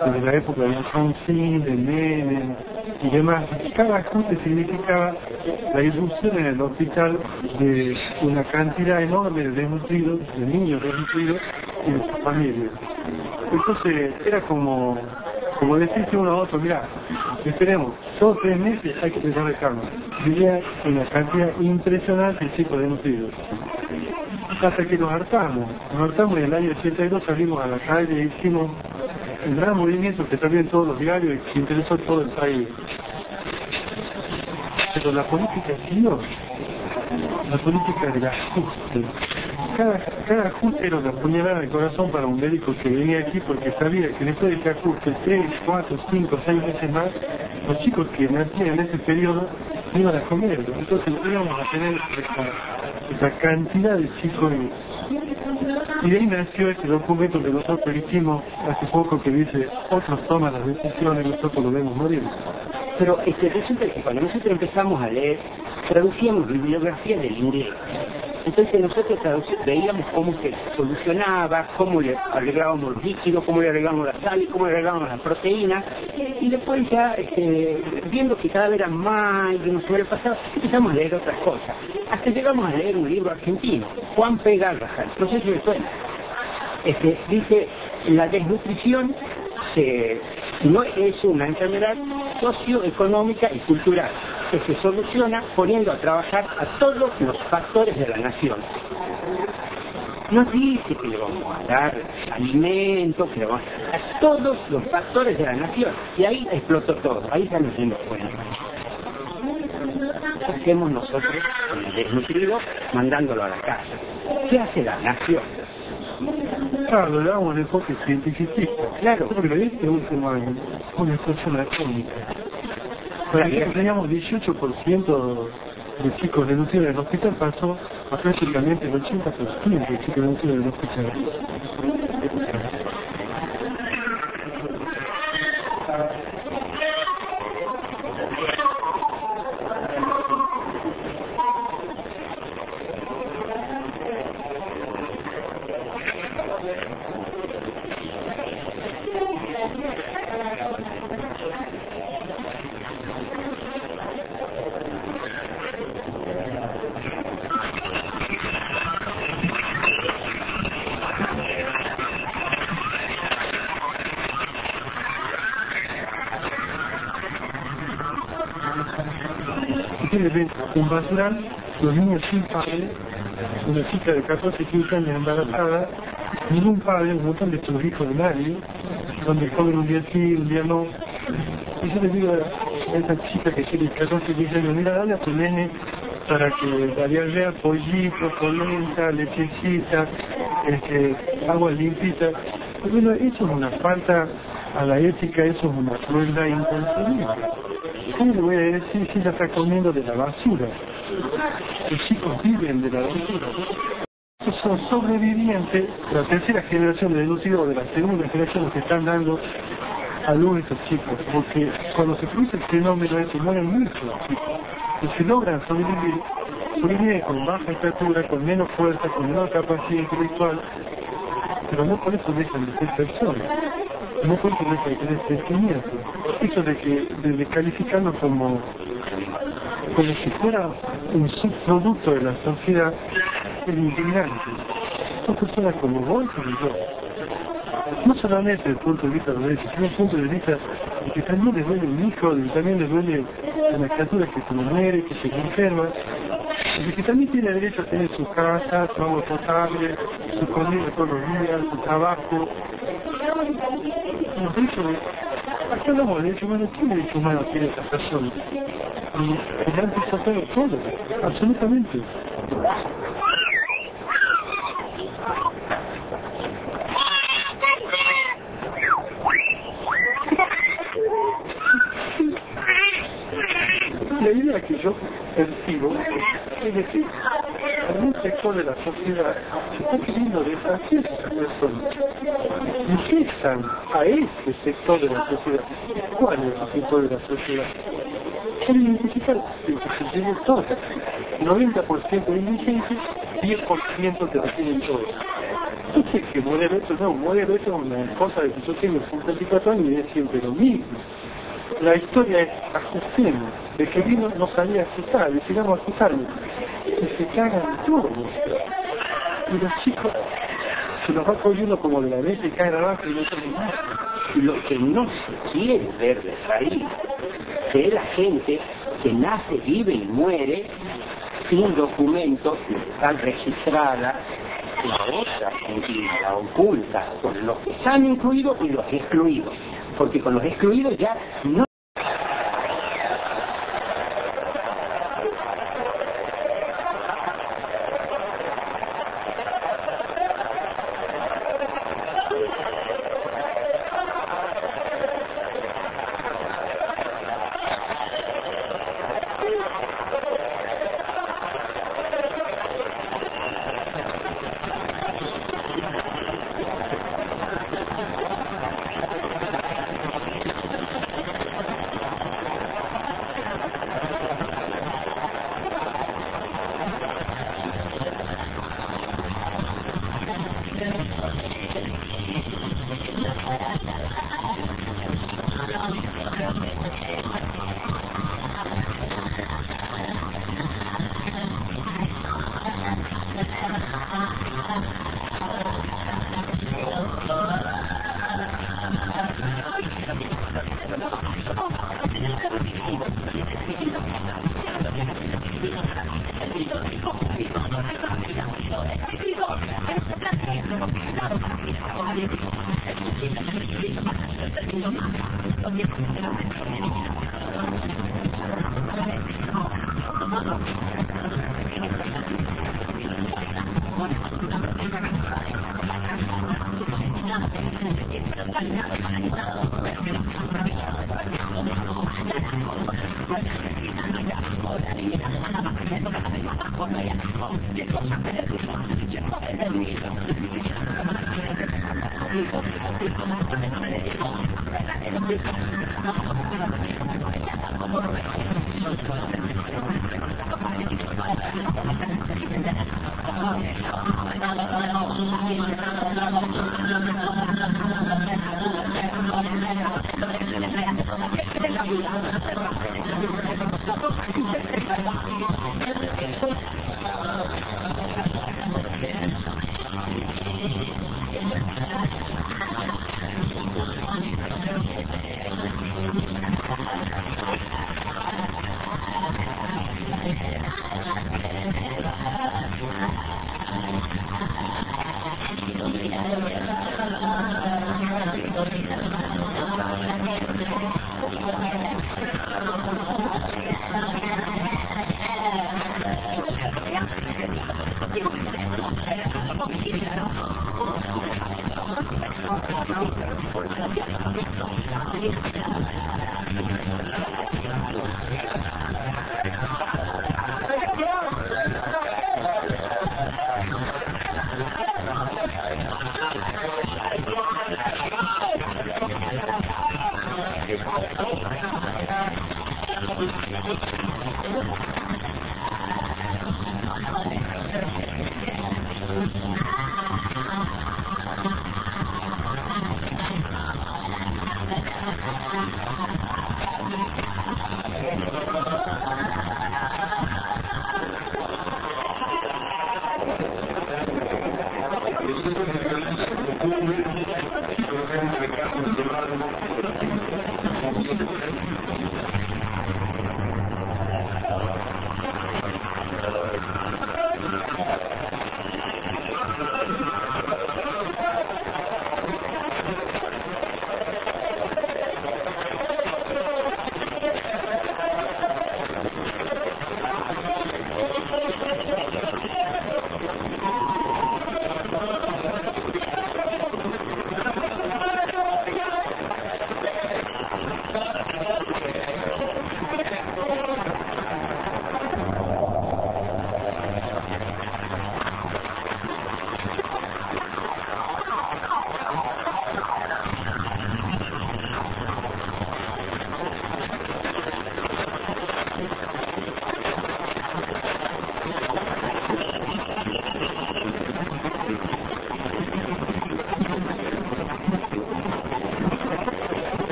de la época de Alfonsín, de Menem y demás, cada ajuste significaba la irrupción en el hospital de una cantidad enorme de desnutridos, de niños desnutridos y de sus familias. Entonces era como decirse uno a otro, mira, esperemos, 2 o 3 meses hay que empezar a dejarnos. Vivía una cantidad impresionante de chicos desnutridos. Hasta que nos hartamos y en el año 82 salimos a la calle y hicimos un gran movimiento que también todos los diarios y que interesó a todo el país. Pero la política siguió, la política del ajuste. Cada ajuste era una puñalada de corazón para un médico que venía aquí porque sabía que después de ese ajuste 3, 4, 5, 6 veces más, los chicos que nacían en ese periodo no iban a comer. Entonces íbamos a tener esa cantidad de chicos. Y de ahí nació ese documento que nosotros hicimos hace poco que dice, otros toman las decisiones, nosotros lo vemos morir. Pero resulta que cuando nosotros empezamos a leer, traducíamos bibliografía del inglés. Entonces nosotros veíamos cómo se solucionaba, cómo le agregábamos los líquidos, cómo le agregábamos la sal, cómo le agregábamos las proteínas, y después ya, viendo que cada vez era más y que nos sobrepasaba, empezamos a leer otras cosas. Hasta llegamos a leer un libro argentino, Juan P. Garrahan, no sé si me suena. Dice, la desnutrición no es una enfermedad socioeconómica y cultural, que se soluciona poniendo a trabajar a todos los factores de la nación. Nos dice que le vamos a dar alimentos, que le vamos a dar a todos los factores de la nación. Y ahí explotó todo, ahí ya nos dimos cuenta. ¿Qué hacemos nosotros con el desnutrido mandándolo a la casa? ¿Qué hace la nación? Claro, le damos un enfoque científico. Claro. Porque este último año fue una explosión atómica. Por ejemplo, teníamos 18% de chicos desnutridos en el hospital, pasó prácticamente el 80% del ciclo de los escuchadores. Un basural, los niños sin padre, una chica de 14, 15 años embarazada, ningún padre, un montón de sus hijos de nadie, donde comen un día sí, un día no. Y yo le digo a esa chica que tiene 14, 15 años, mira, dale a tu nene para que la diarrea, pollito, polenta, lechecita, agua limpita. Pues bueno, eso es una falta a la ética, eso es una crueldad inconcebible. ¿Cómo le voy a decir si ella está comiendo de la basura? Los chicos viven de la basura. Estos son sobrevivientes de la tercera generación de deducidos o de la segunda generación que están dando a luz a estos chicos, porque cuando se produce el fenómeno ese mueren muchos chicos. Y si logran sobrevivir con baja estatura, con menos fuerza, con menor capacidad intelectual, pero no por eso dejan de ser personas. No por eso dejan de tener sentimientos. Eso de calificarlo como si fuera un subproducto de la sociedad es indignante. Son personas como vos y como yo. No solamente desde el punto de vista de los derechos, sino desde el punto de vista de que también les duele un hijo, de que también les duele una criatura que se muere, que se enferma, y que también tiene derecho a tener su casa, su agua potable, su comida todos los días, su trabajo. Los derechos, acá hablamos de derechos humanos, ¿qué derechos humanos tiene esa persona? Y le han pisado todo, absolutamente. La idea que yo percibo es decir, algún sector de la sociedad se está queriendo deshacer de esas personas. Infectan a ese sector de la sociedad. ¿Cuál es el sector de la sociedad? Quieren identificar que se tienen todas. 90% de indigentes, 10% que lo tienen todos. No sé que modelo esto, no, modelo esto es una cosa de que yo tengo 54 años y es siempre lo mismo. La historia es ajustemos, de que vino no sabía ajustar, le sigamos ajustando, y se cagan todos. Y los chicos se los va cogiendo como de la vez y caen abajo y no tienen nada. Y lo que no se quiere ver de raíz, que es la gente que nace, vive y muere sin documentos, están registradas, la otra Argentina, la oculta, con los que están incluidos y los excluidos. Porque con los excluidos ya no.